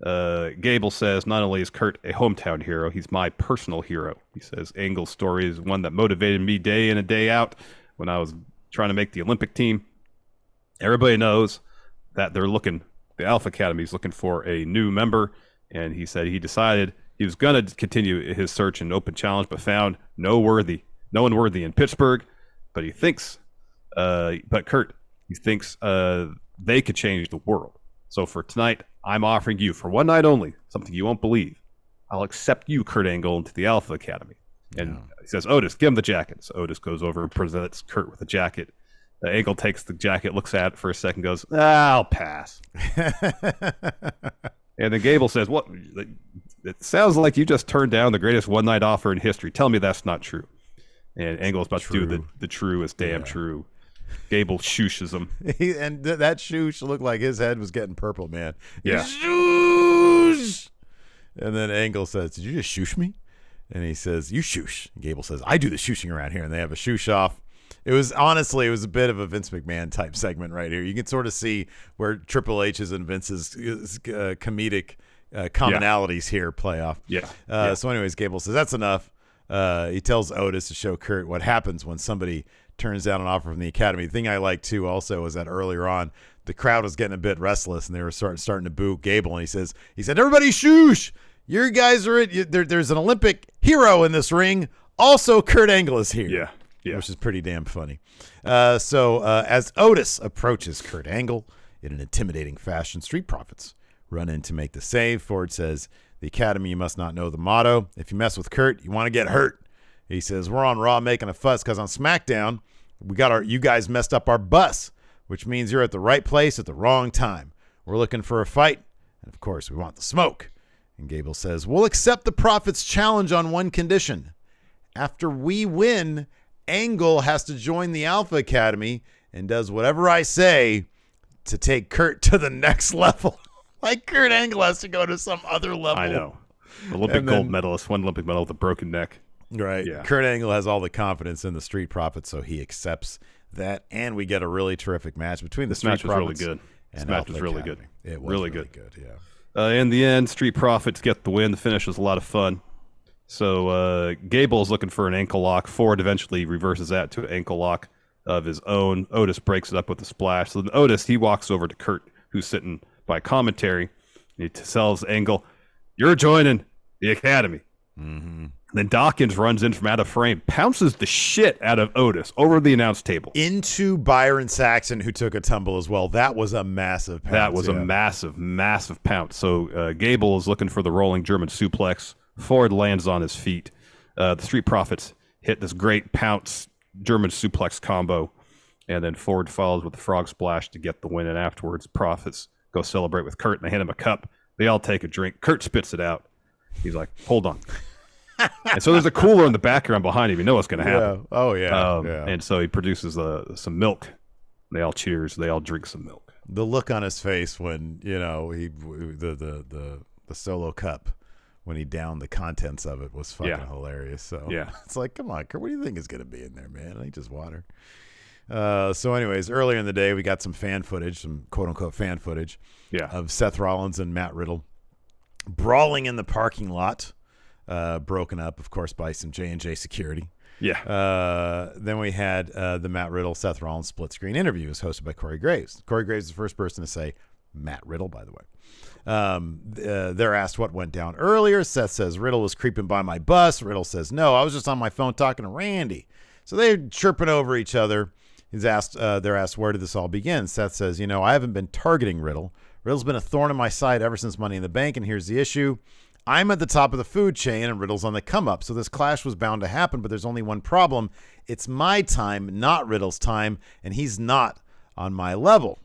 Gable says not only is Kurt a hometown hero, he's my personal hero. He says Angle's story is one that motivated me day in and day out when I was trying to make the Olympic team. Everybody knows that the Alpha Academy is looking for a new member, and he said he decided he was going to continue his search and open challenge, but found no one worthy in Pittsburgh, but he thinks but Kurt, he thinks they could change the world. So for tonight, I'm offering you, for one night only, something you won't believe. I'll accept you, Kurt Angle, into the Alpha Academy. And he says, Otis, give him the jacket. So Otis goes over and presents Kurt with the jacket. Angle takes the jacket, looks at it for a second, goes, I'll pass. And then Gable says, what? It sounds like you just turned down the greatest one-night offer in history. Tell me that's not true. And Angle's about to do the true is damn true. Gable shooshes him. And that shoosh looked like his head was getting purple, man. Yeah. Shoosh! And then Angle says, did you just shoosh me? And he says, you shoosh. And Gable says, I do the shooshing around here. And they have a shoosh off. It was a bit of a Vince McMahon type segment right here. You can sort of see where Triple H's and Vince's comedic commonalities here play off. Yeah. So anyways, Gable says, that's enough. He tells Otis to show Kurt what happens when somebody turns down an offer from the Academy. The thing I like too also is that earlier on the crowd was getting a bit restless and they were starting to boo Gable, and he said everybody shoosh, your guys are there's an Olympic hero in this ring, also Kurt Angle is here. Yeah, which is pretty damn funny. So as Otis approaches Kurt Angle in an intimidating fashion, Street Profits run in to make the save. Ford says, the Academy, you must not know the motto. If you mess with Kurt, you want to get hurt. He says, we're on Raw making a fuss because on SmackDown, you guys messed up our bus, which means you're at the right place at the wrong time. We're looking for a fight, and of course, we want the smoke. And Gable says, we'll accept the Prophet's challenge on one condition. After we win, Angle has to join the Alpha Academy and does whatever I say to take Kurt to the next level. Like Kurt Angle has to go to some other level. I know. Olympic gold medalist, one Olympic medal with a broken neck. Right. Yeah. Kurt Angle has all the confidence in the Street Profits, so he accepts that, and we get a really terrific match between the Street Profits. This match was really good. It was really good. Yeah. In the end, Street Profits get the win. The finish was a lot of fun. So Gable is looking for an ankle lock. Ford eventually reverses that to an ankle lock of his own. Otis breaks it up with a splash. So then Otis, he walks over to Kurt, who's sitting by commentary. He tells Angle, you're joining the Academy. Mm-hmm. Then Dawkins runs in from out of frame, pounces the shit out of Otis over the announce table. Into Byron Saxton, who took a tumble as well. That was a massive pounce. That was a massive, massive pounce. So Gable is looking for the rolling German suplex. Ford lands on his feet. The Street Profits hit this great pounce German suplex combo. And then Ford follows with the frog splash to get the win. And afterwards, Profits go celebrate with Kurt, and they hand him a cup. They all take a drink. Kurt spits it out. He's like, hold on. And so there's a cooler in the background behind him. You know what's going to happen. Yeah. Oh, yeah. And so he produces some milk. They all cheers. They all drink some milk. The look on his face when, the solo cup, when he downed the contents of it was fucking hilarious. So it's like, come on, Kurt, what do you think is going to be in there, man? It ain't just water. So anyways, earlier in the day, we got some fan footage, some quote unquote fan footage of Seth Rollins and Matt Riddle brawling in the parking lot, broken up, of course, by some J&J security. Yeah. Then we had the Matt Riddle, Seth Rollins split screen interview. It was hosted by Corey Graves. Corey Graves is the first person to say Matt Riddle, by the way. They're asked what went down earlier. Seth says Riddle was creeping by my bus. Riddle says, no, I was just on my phone talking to Randy. So they're chirping over each other. They're asked, where did this all begin? Seth says, I haven't been targeting Riddle. Riddle's been a thorn in my side ever since Money in the Bank, and here's the issue. I'm at the top of the food chain, and Riddle's on the come-up, so this clash was bound to happen, but there's only one problem. It's my time, not Riddle's time, and he's not on my level.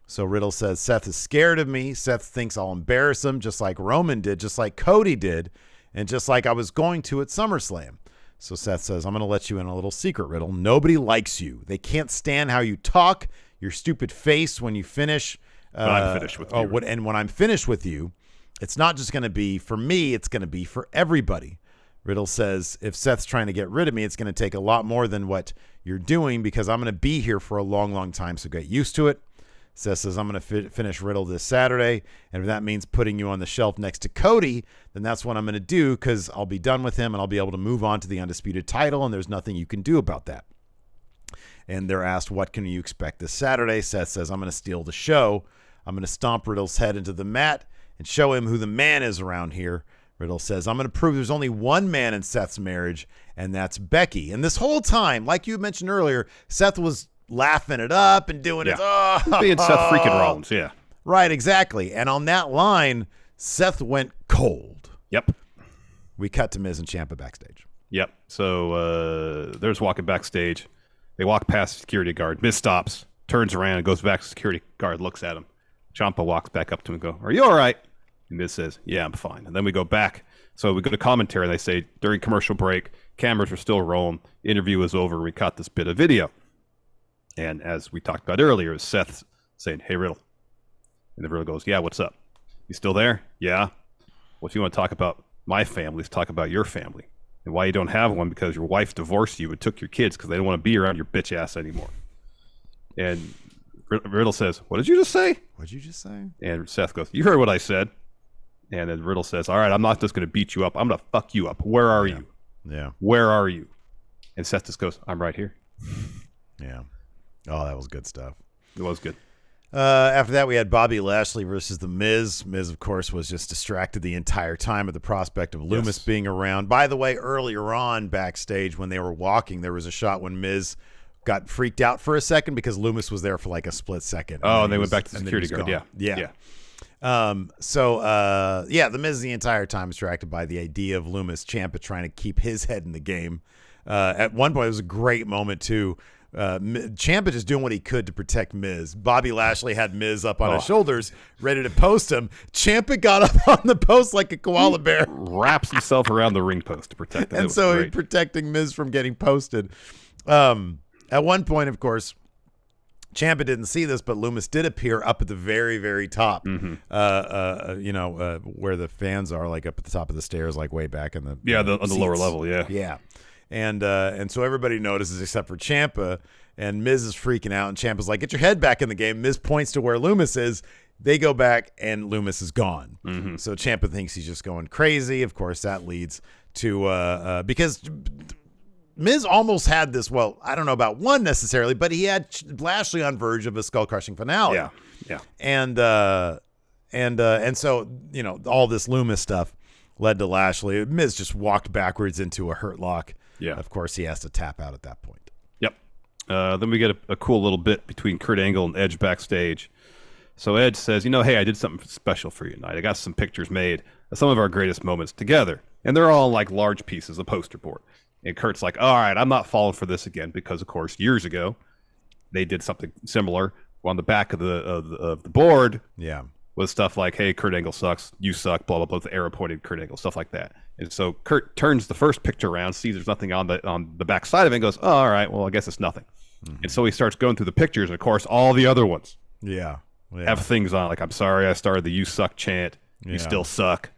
So Riddle says, Seth is scared of me. Seth thinks I'll embarrass him, just like Roman did, just like Cody did, and just like I was going to at SummerSlam. So Seth says, I'm going to let you in a little secret, Riddle. Nobody likes you. They can't stand how you talk, your stupid face when you finish. When I'm finished with you. And when I'm finished with you, it's not just going to be for me, it's going to be for everybody. Riddle says, if Seth's trying to get rid of me, it's going to take a lot more than what you're doing because I'm going to be here for a long, long time, so get used to it. Seth says, I'm going to finish Riddle this Saturday, and if that means putting you on the shelf next to Cody, then that's what I'm going to do because I'll be done with him and I'll be able to move on to the undisputed title, and there's nothing you can do about that. And they're asked, what can you expect this Saturday? Seth says, I'm going to steal the show. I'm going to stomp Riddle's head into the mat and show him who the man is around here. Riddle says, I'm going to prove there's only one man in Seth's marriage, and that's Becky. And this whole time, like you mentioned earlier, Seth was laughing it up and doing it. Oh, being Seth freaking Rollins, yeah. Right, exactly. And on that line, Seth went cold. Yep. We cut to Miz and Ciampa backstage. Yep. So there's walking backstage. They walk past the security guard. Miz stops, turns around, and goes back to the security guard, looks at him. Ciampa walks back up to him and go, are you all right? And Miz says, yeah, I'm fine. And then we go back. So we go to commentary, and they say, during commercial break, cameras are still rolling. The interview is over. We caught this bit of video. And as we talked about earlier, Seth saying, hey, Riddle. And the Riddle goes, yeah, what's up? You still there? Yeah. Well, if you want to talk about my family, let's talk about your family. And why you don't have one, because your wife divorced you and took your kids because they don't want to be around your bitch ass anymore. And Riddle says, what did you just say? What'd you just say? And Seth goes, you heard what I said. And then Riddle says, all right, I'm not just going to beat you up. I'm going to fuck you up. Where are you? Yeah. Where are you? And Seth just goes, I'm right here. Yeah. Oh, that was good stuff. It was good. After that, we had Bobby Lashley versus The Miz. Miz, of course, was just distracted the entire time at the prospect of Loomis being around. By the way, earlier on backstage when they were walking, there was a shot when Miz got freaked out for a second because Loomis was there for like a split second. Oh, and they went back to the security guard. Yeah. The Miz the entire time distracted by the idea of Loomis Ciampa trying to keep his head in the game. At one point, it was a great moment, too. Ciampa just doing what he could to protect Miz. Bobby Lashley had Miz up on his shoulders, ready to post him. Ciampa got up on the post like a koala bear. Wraps himself around the ring post to protect him. And so he's protecting Miz from getting posted. At one point, of course, Ciampa didn't see this, but Loomis did appear up at the very, very top, where the fans are, like up at the top of the stairs, like way back in the on the lower level, yeah. And so everybody notices except for Ciampa, and Miz is freaking out, and Ciampa's like, get your head back in the game. Miz points to where Loomis is. They go back, and Loomis is gone. Mm-hmm. So Ciampa thinks he's just going crazy. Of course, that leads to because Miz almost had this. Well, I don't know about one necessarily, but he had Lashley on verge of a skull-crushing finale. Yeah. And so all this Loomis stuff led to Lashley. Miz just walked backwards into a hurt lock. Yeah. Of course, he has to tap out at that point. Yep. Then we get a cool little bit between Kurt Angle and Edge backstage. So Edge says, hey, I did something special for you tonight. I got some pictures made of some of our greatest moments together. And they're all like large pieces of poster board. And Kurt's like, all right, I'm not falling for this again because, of course, years ago, they did something similar on the back of the board. Yeah. With stuff like, hey, Kurt Angle sucks, you suck, blah, blah, blah, the arrow pointed Kurt Angle, stuff like that. And so Kurt turns the first picture around, sees there's nothing on the back side of it, and goes, "Oh, all right, well, I guess it's nothing." And so he starts going through the pictures, and of course, all the other ones have things on, like, "I'm sorry I started the 'you suck' chant. You still suck."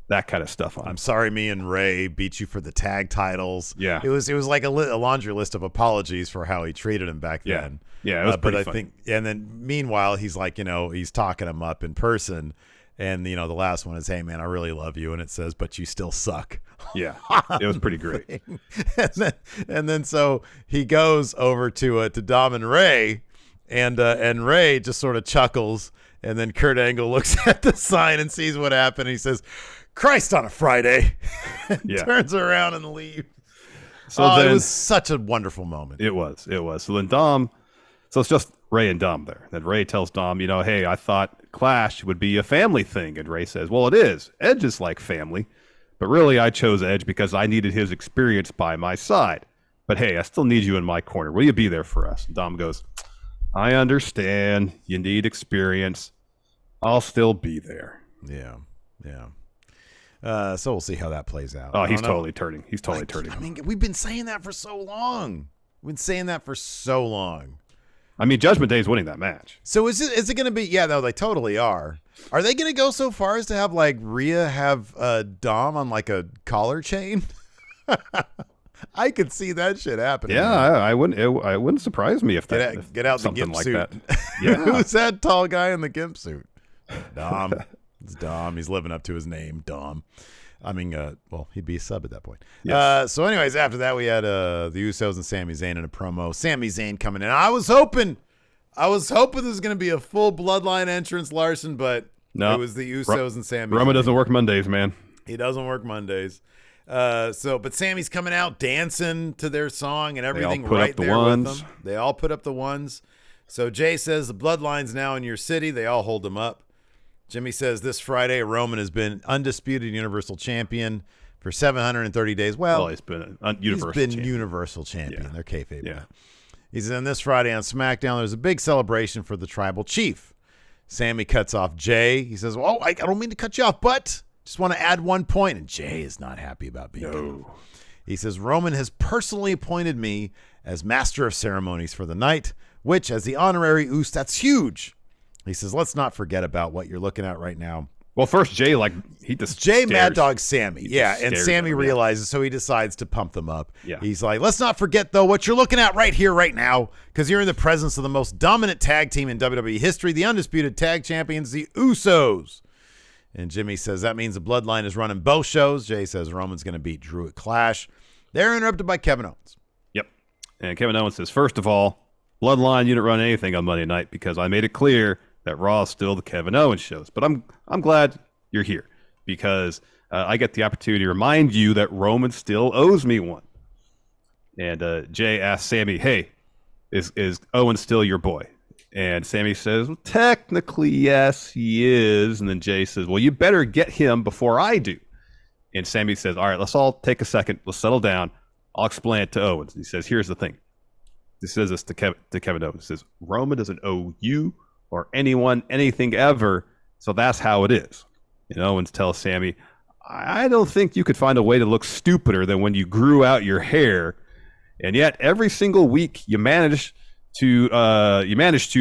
That kind of stuff on. "I'm sorry me and Ray beat you for the tag titles." Yeah. It was like a laundry list of apologies for how he treated him back then. Yeah, it was pretty but I funny. think, and then meanwhile, he's like, he's talking him up in person. And, the last one is, "Hey, man, I really love you." And it says, "But you still suck." Yeah, it was pretty great. and then so he goes over to Dom and Ray, and Ray just sort of chuckles. And then Kurt Angle looks at the sign and sees what happened. And he says, "Christ on a Friday." And turns around and leaves. So then, it was such a wonderful moment. It was. So then Dom, so it's just Ray and Dom there. Then Ray tells Dom, "Hey, I thought Clash would be a family thing." And Ray says, "Well, it is. Edge is like family. But really, I chose Edge because I needed his experience by my side. But hey, I still need you in my corner. Will you be there for us?" And Dom goes, "I understand. You need experience. I'll still be there." Yeah. So we'll see how that plays out. Oh, he's totally turning. He's totally turning. I mean, we've been saying that for so long. I mean, Judgment Day is winning that match. So is it going to be? Yeah, no, they totally are. Are they going to go so far as to have like Rhea have Dom on like a collar chain? I could see that shit happening. Yeah, I wouldn't. It wouldn't surprise me if that get out something the gimp like suit. that. Yeah, who's that tall guy in the gimp suit? Dom. It's Dom. He's living up to his name, Dom. I mean, well, he'd be a sub at that point. Yes. So anyways, after that, we had the Usos and Sami Zayn in a promo. Sami Zayn coming in. I was hoping this was going to be a full Bloodline entrance, Larson, but no, it was the Usos and Sami. Roma doesn't work Mondays, man. He doesn't work Mondays. But Sammy's coming out dancing to their song and everything right there with them. They all put up the ones. So Jay says the Bloodline's now in your city. They all hold them up. Jimmy says this Friday, Roman has been undisputed Universal Champion for 730 days. Well, he's been Universal Champion. Yeah. They're kayfabe. Yeah. He says, and this Friday on SmackDown, there's a big celebration for the Tribal Chief. Sammy cuts off Jay. He says, "Well, I don't mean to cut you off, but just want to add one point." And Jay is not happy about being cut. He says, "Roman has personally appointed me as Master of Ceremonies for the night, which, as the honorary Us, that's huge." He says, "Let's not forget about what you're looking at right now." Well, first Jay, Jay Mad Dog Sammy. Yeah, and Sammy realizes, so he decides to pump them up. Yeah. He's like, "Let's not forget, though, what you're looking at right here, right now, because you're in the presence of the most dominant tag team in WWE history, the undisputed tag champions, the Usos." And Jimmy says, "That means the Bloodline is running both shows." Jay says Roman's going to beat Drew at Clash. They're interrupted by Kevin Owens. Yep. And Kevin Owens says, "First of all, Bloodline, you didn't run anything on Monday night because I made it clear that Raw is still the Kevin Owens shows. But I'm glad you're here because I get the opportunity to remind you that Roman still owes me one." And Jay asks Sammy, "Hey, is Owens still your boy?" And Sammy says, "Well, technically, yes, he is." And then Jay says, "Well, you better get him before I do." And Sammy says, "All right, let's all take a second. Let's settle down. I'll explain it to Owens." And he says, "Here's the thing." He says this to Kevin Owens. He says, "Roman doesn't owe you or anyone anything ever, so that's how it is." And Owens tells Sammy, "I don't think you could find a way to look stupider than when you grew out your hair, and yet every single week you manage to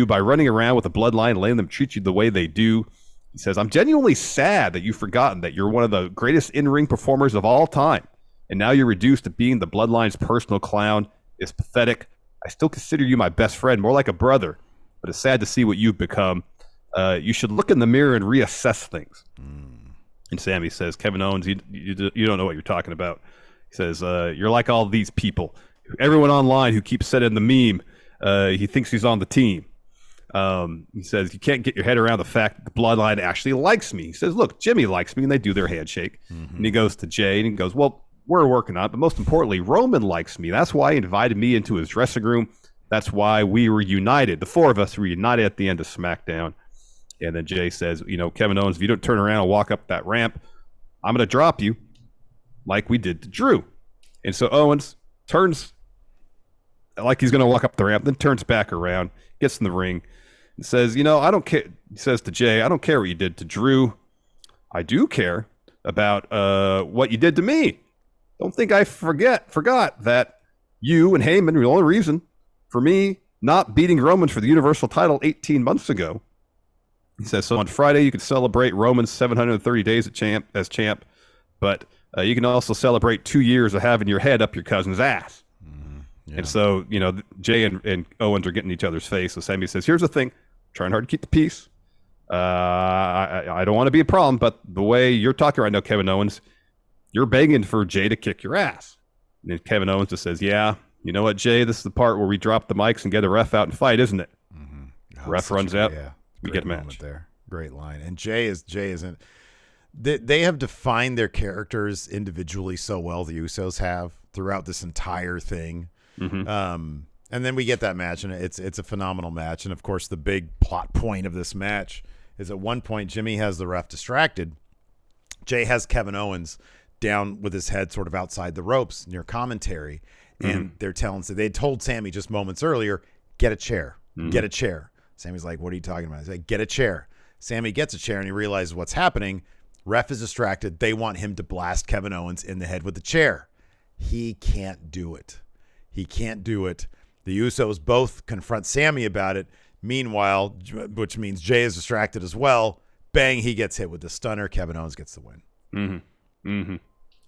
by running around with the Bloodline, letting them treat you the way they do." He says, "I'm genuinely sad that you've forgotten that you're one of the greatest in-ring performers of all time, and now you're reduced to being the Bloodline's personal clown. It's pathetic. I still consider you my best friend, more like a brother, but it's sad to see what you've become. You should look in the mirror and reassess things." And Sammy says, "Kevin Owens, you don't know what you're talking about." He says, "You're like all these people. Everyone online who keeps sending the meme, he thinks he's on the team." He says, "You can't get your head around the fact that the Bloodline actually likes me." He says, "Look, Jimmy likes me," and they do their handshake. And he goes to Jay, and he goes, "Well, we're working on it, but most importantly, Roman likes me. That's why he invited me into his dressing room. That's why we were united. The four of us were united at the end of SmackDown." And then Jay says, "Kevin Owens, if you don't turn around and walk up that ramp, I'm going to drop you like we did to Drew." And so Owens turns like he's going to walk up the ramp, then turns back around, gets in the ring, and says, "I don't care." He says to Jay, "I don't care what you did to Drew. I do care about what you did to me. Don't think I forgot that you and Heyman were the only reason for me not beating Roman for the Universal title 18 months ago. He says, so on Friday, you can celebrate Roman's 730 days as champ, but you can also celebrate 2 years of having your head up your cousin's ass. Yeah. And so, Jay and Owens are getting each other's face. So Sami says, here's the thing, trying hard to keep the peace. I don't want to be a problem, but the way you're talking right now, Kevin Owens, you're begging for Jay to kick your ass. And Kevin Owens just says, yeah, you know what, Jay, this is the part where we drop the mics and get a ref out and fight, isn't it? Mm-hmm. Ref runs out. Yeah. We get a match there. Great line. And Jay isn't. They have defined their characters individually so well. The Usos have throughout this entire thing. Mm-hmm. And then we get that match, and it's a phenomenal match. And of course, the big plot point of this match is at one point Jimmy has the ref distracted. Jay has Kevin Owens down with his head sort of outside the ropes near commentary, and they're telling. So they told Sami just moments earlier, get a chair, get a chair. Sami's like, what are you talking about? He's like, get a chair. Sami gets a chair, and he realizes what's happening. Ref is distracted. They want him to blast Kevin Owens in the head with the chair. He can't do it. He can't do it. The Usos both confront Sami about it. Meanwhile, which means Jay is distracted as well. Bang, he gets hit with the stunner. Kevin Owens gets the win.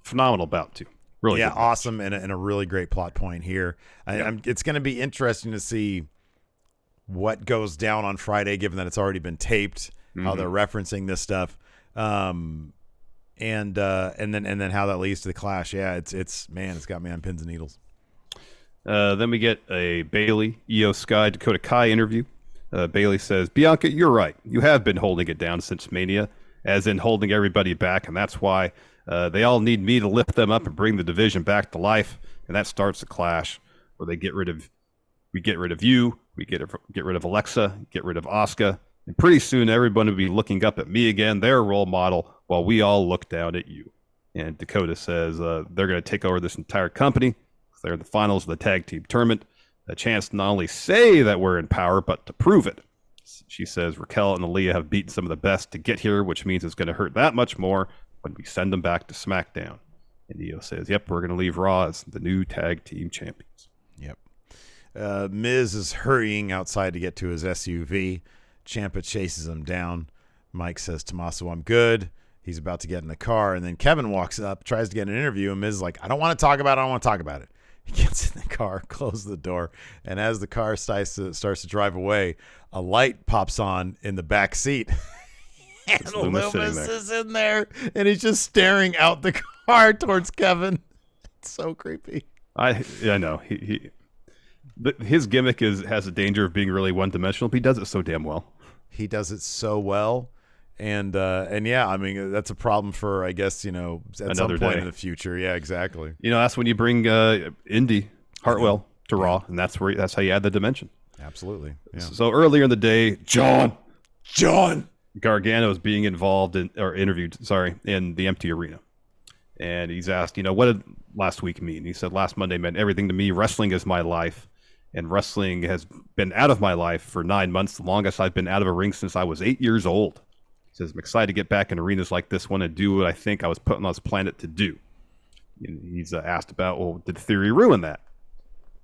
Phenomenal bout, too. Really good. Awesome, and a really great plot point here. It's going to be interesting to see what goes down on Friday, given that it's already been taped, how they're referencing this stuff, and then how that leads to the clash. Yeah, it's got me on pins and needles. Then we get a Bayley, Io Sky, Dakota Kai interview. Bayley says, Bianca, you're right. You have been holding it down since Mania, as in holding everybody back, and that's why they all need me to lift them up and bring the division back to life. And that starts a clash where we get rid of you, we get rid of Alexa, get rid of Asuka, and pretty soon everyone will be looking up at me again, their role model, while we all look down at you. And Dakota says they're going to take over this entire company. They're in the finals of the tag team tournament. A chance to not only say that we're in power, but to prove it. She says Raquel and Aaliyah have beaten some of the best to get here, which means it's going to hurt that much more when we send them back to SmackDown. And Io says, yep, we're going to leave Raw as the new tag team champions. Yep. Miz is hurrying outside to get to his SUV. Ciampa chases him down. Mike says, Tommaso, I'm good. He's about to get in the car. And then Kevin walks up, tries to get an interview. And Miz is like, I don't want to talk about it. He gets in the car, closes the door, and as the car starts to drive away, a light pops on in the back seat. And Loomis is in there, and he's just staring out the car towards Kevin. It's so creepy. I know. His gimmick has a danger of being really one-dimensional, but he does it so damn well. He does it so well. And yeah, I mean, that's a problem for, I guess, at another some point day in the future. Yeah, exactly. That's when you bring Indy Hartwell to Raw, and that's how you add the dimension. Absolutely. Yeah. So earlier in the day, John Gargano is being interviewed in the empty arena. And he's asked, what did last week mean? He said, last Monday meant everything to me. Wrestling is my life. And wrestling has been out of my life for 9 months, the longest I've been out of a ring since I was 8 years old. He says, I'm excited to get back in arenas like this one and do what I think I was put on this planet to do. And he's asked about, well, did Theory ruin that?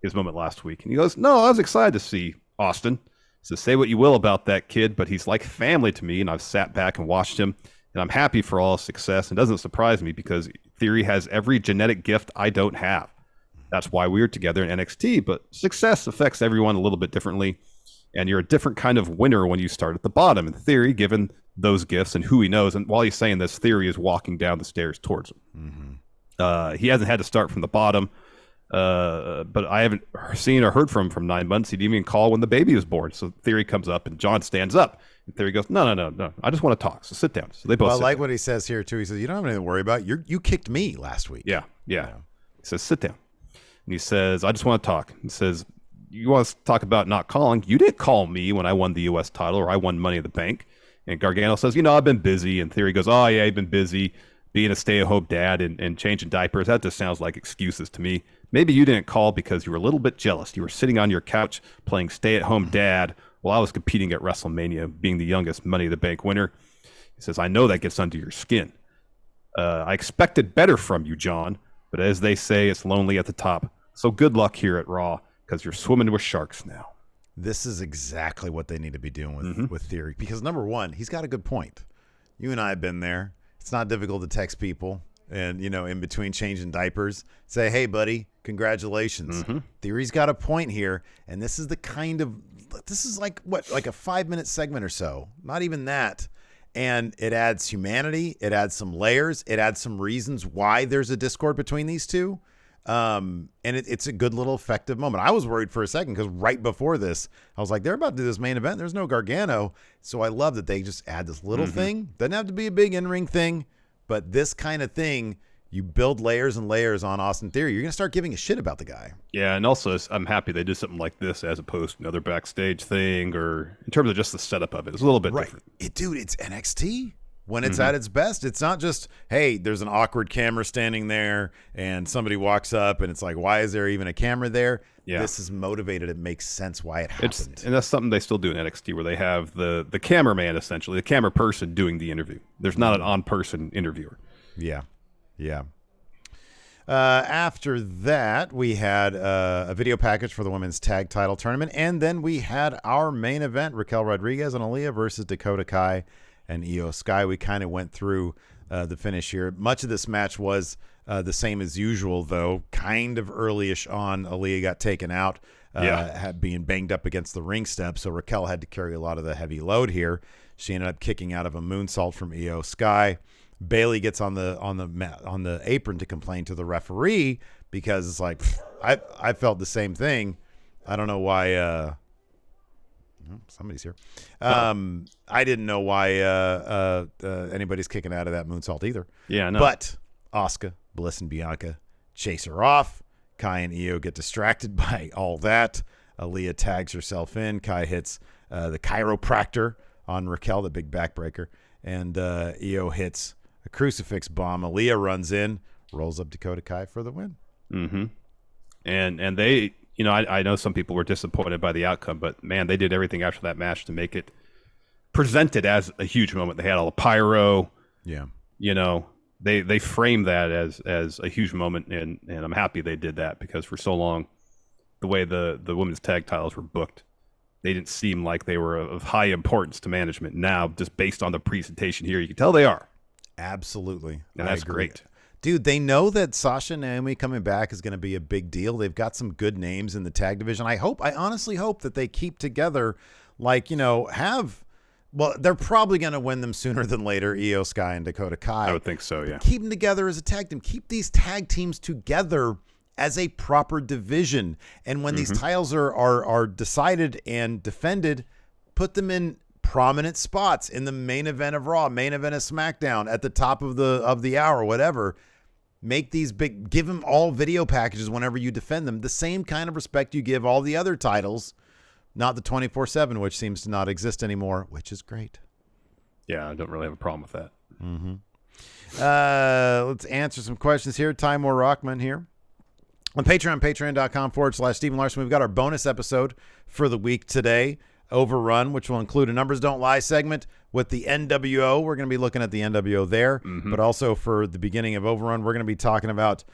His moment last week. And he goes, no, I was excited to see Austin. So say what you will about that kid, but he's like family to me, and I've sat back and watched him, and I'm happy for all his success. It doesn't surprise me because Theory has every genetic gift I don't have. That's why we were together in NXT, but success affects everyone a little bit differently, and you're a different kind of winner when you start at the bottom. In Theory, given those gifts and who he knows, and while he's saying this, Theory is walking down the stairs towards him. He hasn't had to start from the bottom, but I haven't seen or heard from 9 months. He didn't even call when the baby was born. So Theory comes up, and John stands up. And Theory goes, no. I just want to talk. So sit down. So they both. Well, I like down. what he says here too. He says, "You don't have anything to worry about. You kicked me last week." Yeah. He says, "Sit down." And he says, "I just want to talk." He says, "You want to talk about not calling? You didn't call me when I won the U.S. title or I won Money in the Bank." And Gargano says, I've been busy. And Theory goes, oh, yeah, you've been busy being a stay-at-home dad and changing diapers. That just sounds like excuses to me. Maybe you didn't call because you were a little bit jealous. You were sitting on your couch playing stay-at-home dad while I was competing at WrestleMania, being the youngest Money in the Bank winner. He says, I know that gets under your skin. I expected better from you, John, but as they say, it's lonely at the top. So good luck here at Raw, because you're swimming with sharks now. This is exactly what they need to be doing with Theory. Because number one, he's got a good point. You and I have been there. It's not difficult to text people and, in between changing diapers, say, hey, buddy, congratulations. Theory's got a point here. And this is like a 5-minute segment or so. Not even that. And it adds humanity. It adds some layers. It adds some reasons why there's a discord between these two. And it's a good little effective moment. I was worried for a second because right before this, I was like, they're about to do this main event. There's no Gargano. So I love that they just add this little thing. Doesn't have to be a big in-ring thing, but this kind of thing, you build layers and layers on Austin Theory. You're going to start giving a shit about the guy. Yeah, and also I'm happy they did something like this as opposed to another backstage thing, or in terms of just the setup of it. It's a little bit different. Dude, it's NXT. When it's at its best, it's not just, hey, there's an awkward camera standing there and somebody walks up and it's like, why is there even a camera there? Yeah. This is motivated. It makes sense why it happened. And that's something they still do in NXT, where they have the cameraman, essentially, the camera person doing the interview. There's not an on-person interviewer. Yeah. After that, we had a video package for the women's tag title tournament. And then we had our main event, Raquel Rodriguez and Aaliyah versus Dakota Kai and Io Sky. We kind of went through the finish here. Much of this match was the same as usual, though. Kind of early-ish on, Aaliyah got taken out, being banged up against the ring step, so Raquel had to carry a lot of the heavy load here. She ended up kicking out of a moonsault from Io Sky. Bailey gets on the apron to complain to the referee because it's like, I felt the same thing. I don't know why. Somebody's here. I didn't know why anybody's kicking out of that moonsault either. Yeah, no. But Asuka, Bliss, and Bianca chase her off. Kai and Io get distracted by all that. Aaliyah tags herself in. Kai hits the chiropractor on Raquel, the big backbreaker. And Io hits a crucifix bomb. Aaliyah runs in, rolls up Dakota Kai for the win. And they... I know some people were disappointed by the outcome, but man, they did everything after that match to make it presented as a huge moment. They had all the pyro. Yeah. They framed that as a huge moment, and I'm happy they did that, because for so long, the way the women's tag titles were booked, they didn't seem like they were of high importance to management. Now, just based on the presentation here, you can tell they are. Absolutely. And that's great. Dude, they know that Sasha and Naomi coming back is going to be a big deal. They've got some good names in the tag division. I honestly hope that they keep together, they're probably going to win them sooner than later, Io Sky and Dakota Kai. I would think so, yeah. Keep them together as a tag team. Keep these tag teams together as a proper division. And when these titles are decided and defended, put them in prominent spots in the main event of Raw, main event of SmackDown, at the top of the hour, whatever. Make these give them all video packages whenever you defend them. The same kind of respect you give all the other titles, not the 24/7, which seems to not exist anymore, which is great. Yeah, I don't really have a problem with that. Let's answer some questions here. Timor Rockman here. On Patreon, patreon.com/Stephen Larson. We've got our bonus episode for the week today, Overrun, which will include a Numbers Don't Lie segment with the NWO. We're going to be looking at the NWO there, but also for the beginning of Overrun, we're going to be talking about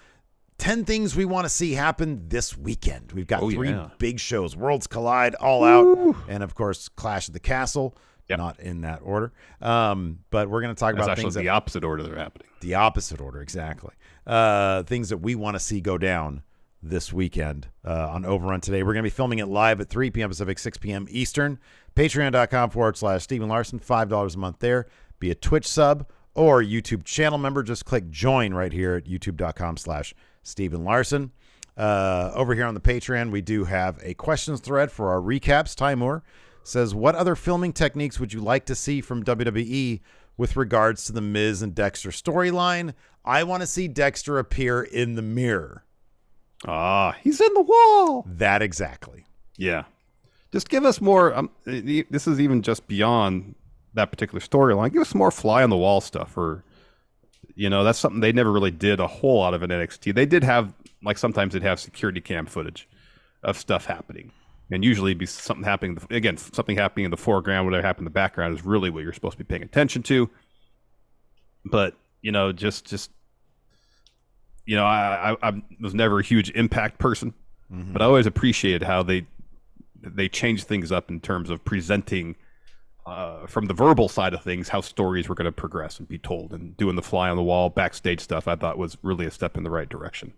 10 things we want to see happen this weekend. We've got three big shows: Worlds Collide, All Out, and of course Clash of the Castle. Yep. Not in that order, but we're going to talk about things the opposite order they're happening. The opposite order, exactly. Things that we want to see go down this weekend on Overrun today. We're going to be filming it live at 3 p.m. Pacific, 6 p.m. Eastern. Patreon.com/Stephen Larson, $5 a month there. Be a Twitch sub or YouTube channel member. Just click join right here at youtube.com/Stephen Larson. Over here on the Patreon, we do have a questions thread for our recaps. Timur says, what other filming techniques would you like to see from WWE with regards to the Miz and Dexter storyline? I want to see Dexter appear in the mirror. He's in the wall. That exactly. Yeah. Just give us more. This is even just beyond that particular storyline. Give us more fly on the wall stuff, or, that's something they never really did a whole lot of in NXT. They did have, sometimes they'd have security cam footage of stuff happening, and usually be something happening. Again, something happening in the foreground, whatever happened in the background is really what you're supposed to be paying attention to. But, just I was never a huge Impact person, Mm-hmm. but I always appreciated how they changed things up in terms of presenting from the verbal side of things how stories were going to progress and be told, and doing the fly on the wall backstage stuff. I thought was really a step in the right direction.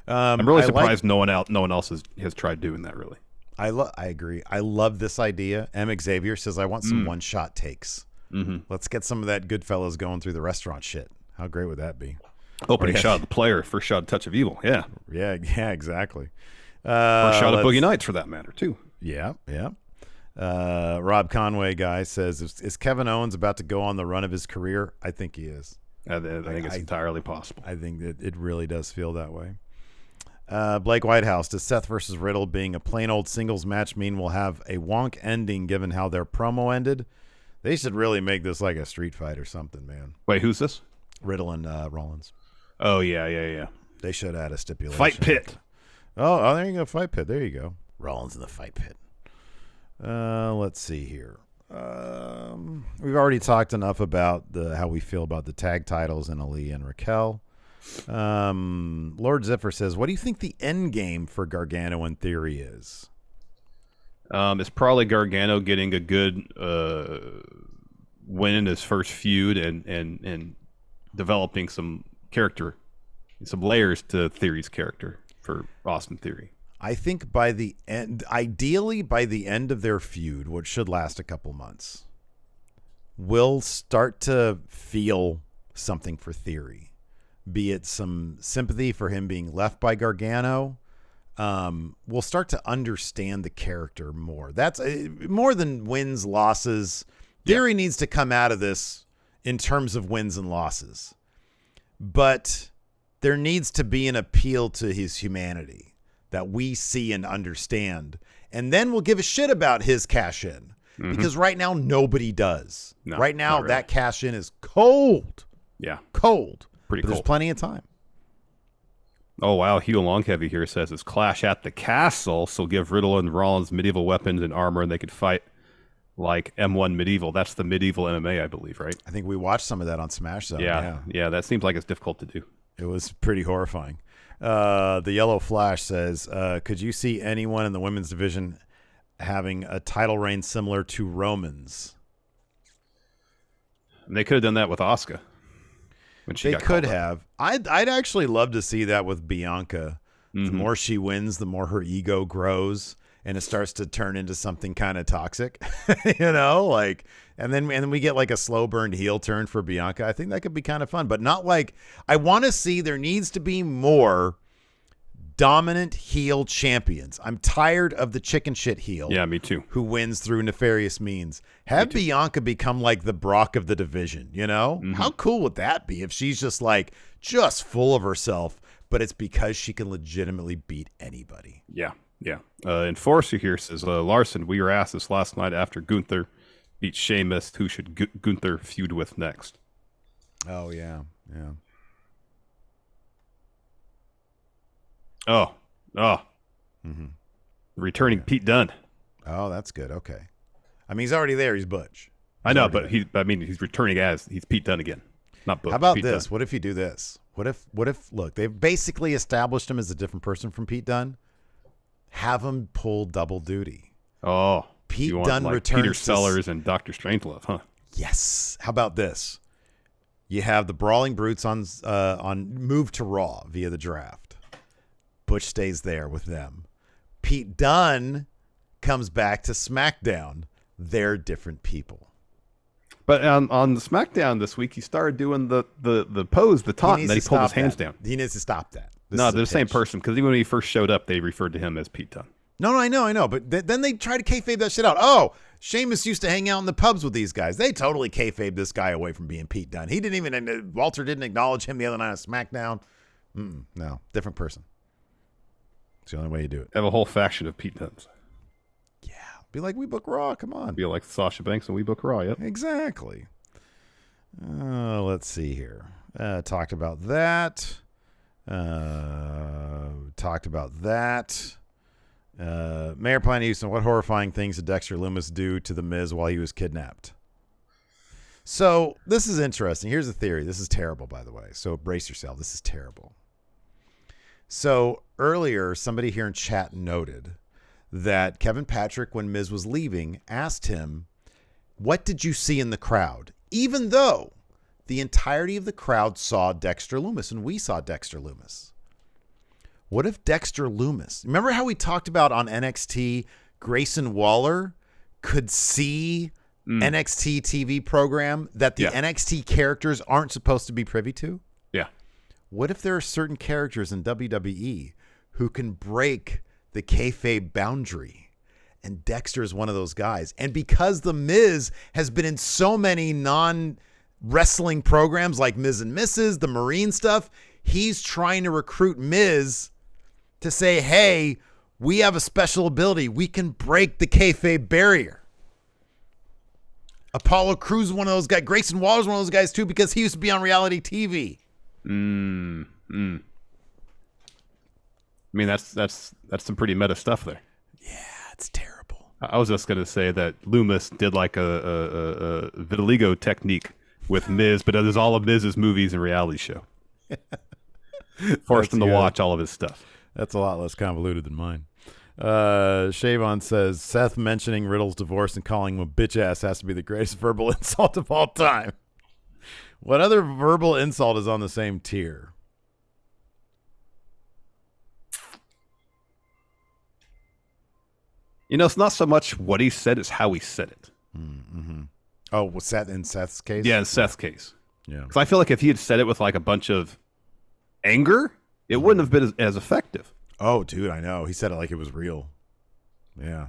I'm really surprised no one else has tried doing that. Really, I agree. I love this idea. M. Xavier says I want some one-shot takes. Mm-hmm. Let's get some of that Goodfellas going through the restaurant shit. How great would that be? Opening shot of the player, first shot of Touch of Evil. Yeah, exactly. First shot of Boogie Nights for that matter too. Yeah. Rob Conway guy says, is Kevin Owens about to go on the run of his career? I think he is. I think it's entirely possible. I think that it really does feel that way. Blake Whitehouse, does Seth versus Riddle being a plain old singles match mean we'll have a wonk ending given how their promo ended? They should really make this like a street fight or something, man. Wait, who's this? Riddle and Rollins. Oh, yeah. They should add a stipulation. Fight pit. Oh, there you go. Fight pit. There you go. Rollins in the fight pit. Let's see here. We've already talked enough about how we feel about the tag titles and Ali and Raquel. Lord Ziffer says, what do you think the end game for Gargano in theory is? It's probably Gargano getting a good win in his first feud and developing some character, some layers to Theory's character for Austin Theory. I think by the end, ideally by the end of their feud, which should last a couple months, we'll start to feel something for Theory, be it some sympathy for him being left by Gargano. We'll start to understand the character more. That's more than wins, losses. Theory needs to come out of this in terms of wins and losses, but there needs to be an appeal to his humanity that we see and understand. And then we'll give a shit about his cash in, because right now nobody does. No, right now really. that cash in is cold. Yeah. Cold. Pretty but cold. There's plenty of time. Oh, wow. Hugh Longheavy here says it's Clash at the Castle, so give Riddle and Rollins medieval weapons and armor, and they could fight like M1 Medieval. That's the medieval MMA, I believe, right? I think we watched some of that on Smash Zone. Yeah, that seems like it's difficult to do. It was pretty horrifying. The Yellow Flash says, could you see anyone in the women's division having a title reign similar to Roman's? And they could have done that with Asuka. They could have. I'd actually love to see that with Bianca. The more she wins, the more her ego grows, and it starts to turn into something kind of toxic, and then we get like a slow burned heel turn for Bianca. I think that could be kind of fun, but not like, I want to see, there needs to be more dominant heel champions. I'm tired of the chicken shit heel. Yeah, me too. Who wins through nefarious means. Have Bianca become like the Brock of the division, How cool would that be if she's just full of herself, but it's because she can legitimately beat anybody. Yeah. Enforcer here says, Larson, we were asked this last night after Gunther beat Sheamus, who should Gunther feud with next? Oh, yeah. Returning Pete Dunne. Oh, that's good. Okay. I mean, he's already there. He's Butch. I know, but he's returning as he's Pete Dunne again. Not Butch. How about Pete this? Dunne. What if you do this? What if look, they've basically established him as a different person from Pete Dunne. Have him pull double duty. Oh, Pete Dunne returns Peter Sellers and Dr. Strangelove, huh? Yes. How about this? You have the Brawling Brutes on move to Raw via the draft. Butch stays there with them. Pete Dunne comes back to SmackDown. They're different people. But on the SmackDown this week, he started doing the pose, the taunt, and then he pulled his hands down. He needs to stop that. No, they're the same person, because even when he first showed up, they referred to him as Pete Dunne. No, I know. But then they try to kayfabe that shit out. Oh, Sheamus used to hang out in the pubs with these guys. They totally kayfabe this guy away from being Pete Dunne. Walter didn't acknowledge him the other night on SmackDown. No, different person. It's the only way you do it. Have a whole faction of Pete Dunnes. Yeah. Be like, we book Raw. Come on. Be like Sasha Banks and we book Raw. Yep. Exactly. Let's see here. Talked about that. Mayor Planet Houston, what horrifying things did Dexter Lumis do to The Miz while he was kidnapped? So this is interesting. Here's a theory. This is terrible, by the way. So brace yourself. This is terrible. So earlier, somebody here in chat noted that Kevin Patrick, when Miz was leaving, asked him, what did you see in the crowd? Even though the entirety of the crowd saw Dexter Lumis, and we saw Dexter Lumis. What if Dexter Lumis, remember how we talked about on NXT, Grayson Waller could see NXT TV program that the NXT characters aren't supposed to be privy to? Yeah. What if there are certain characters in WWE who can break the kayfabe boundary? And Dexter is one of those guys. And because The Miz has been in so many non-wrestling programs like Miz and Mrs., the Marine stuff, he's trying to recruit Miz to say, hey, we have a special ability. We can break the kayfabe barrier. Apollo Crews is one of those guys. Grayson Waller is one of those guys too, because he used to be on reality TV. I mean, that's some pretty meta stuff there. Yeah, it's terrible. I was just gonna say that Loomis did like a vitiligo technique with Miz, but it was all of Miz's movies and reality show. Forced him to watch all of his stuff. That's a lot less convoluted than mine. Shavon says, Seth mentioning Riddle's divorce and calling him a bitch ass has to be the greatest verbal insult of all time. What other verbal insult is on the same tier? You know, it's not so much what he said, it's how he said it. Mm-hmm. Oh, was that in Seth's case? Yeah, in Seth's case. Yeah. Because I feel like if he had said it with like a bunch of anger, it wouldn't have been as effective. Oh, dude, I know. He said it like it was real. Yeah.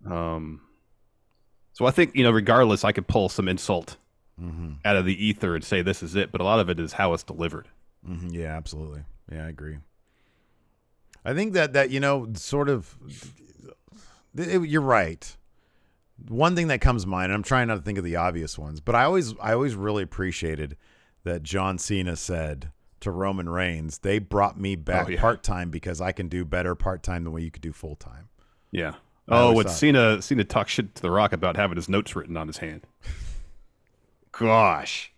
So I think, regardless, I could pull some insult out of the ether and say this is it, but a lot of it is how it's delivered. Mm-hmm. Yeah, absolutely. Yeah, I agree. I think that sort of, you're right. One thing that comes to mind, and I'm trying not to think of the obvious ones, but I always really appreciated that John Cena said to Roman Reigns, they brought me back part-time because I can do better part-time than what you could do full-time. Yeah. When Cena talked shit to The Rock about having his notes written on his hand. Gosh.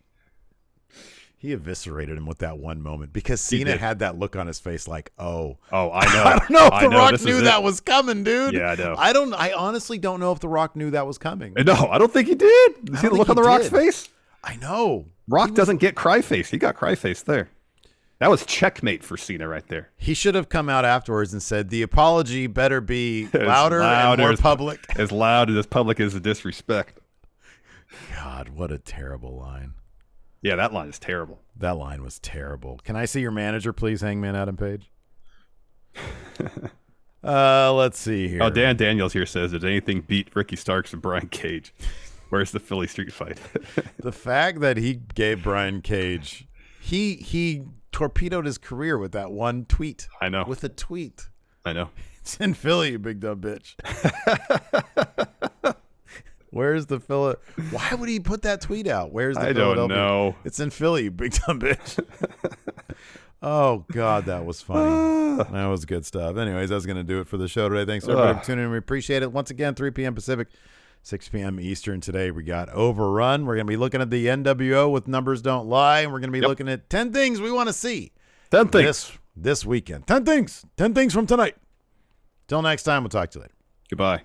He eviscerated him with that one moment because Cena had that look on his face like, oh, I know. I don't know if The Rock knew that was coming, dude. Yeah, I know. I honestly don't know if The Rock knew that was coming. No, I don't think he did. You see the look on The Rock's face? I know. Rock doesn't get cry face. He got cry face there. That was checkmate for Cena right there. He should have come out afterwards and said, the apology better be louder and more public. As loud and as public as the disrespect. God, what a terrible line. Yeah, that line is terrible. That line was terrible. Can I see your manager, please, Hangman Adam Page? Let's see here. Oh, Dan Daniels here says, did anything beat Ricky Starks and Brian Cage? Where's the Philly street fight? The fact that he gave Brian Cage, he torpedoed his career with that one tweet. I know. With a tweet. I know. It's in Philly, you big dumb bitch. Where's the Philly? Why would he put that tweet out? Where's the Philadelphia? I don't know. It's in Philly, you big dumb bitch. Oh, God, that was funny. That was good stuff. Anyways, that's going to do it for the show today. Thanks, everybody, for tuning in. We appreciate it. Once again, 3 p.m. Pacific, 6 p.m. Eastern today. We got Overrun. We're going to be looking at the NWO with Numbers Don't Lie, and we're going to be looking at 10 things we want to see 10 things this weekend. 10 things. 10 things from tonight. Till next time, we'll talk to you later. Goodbye.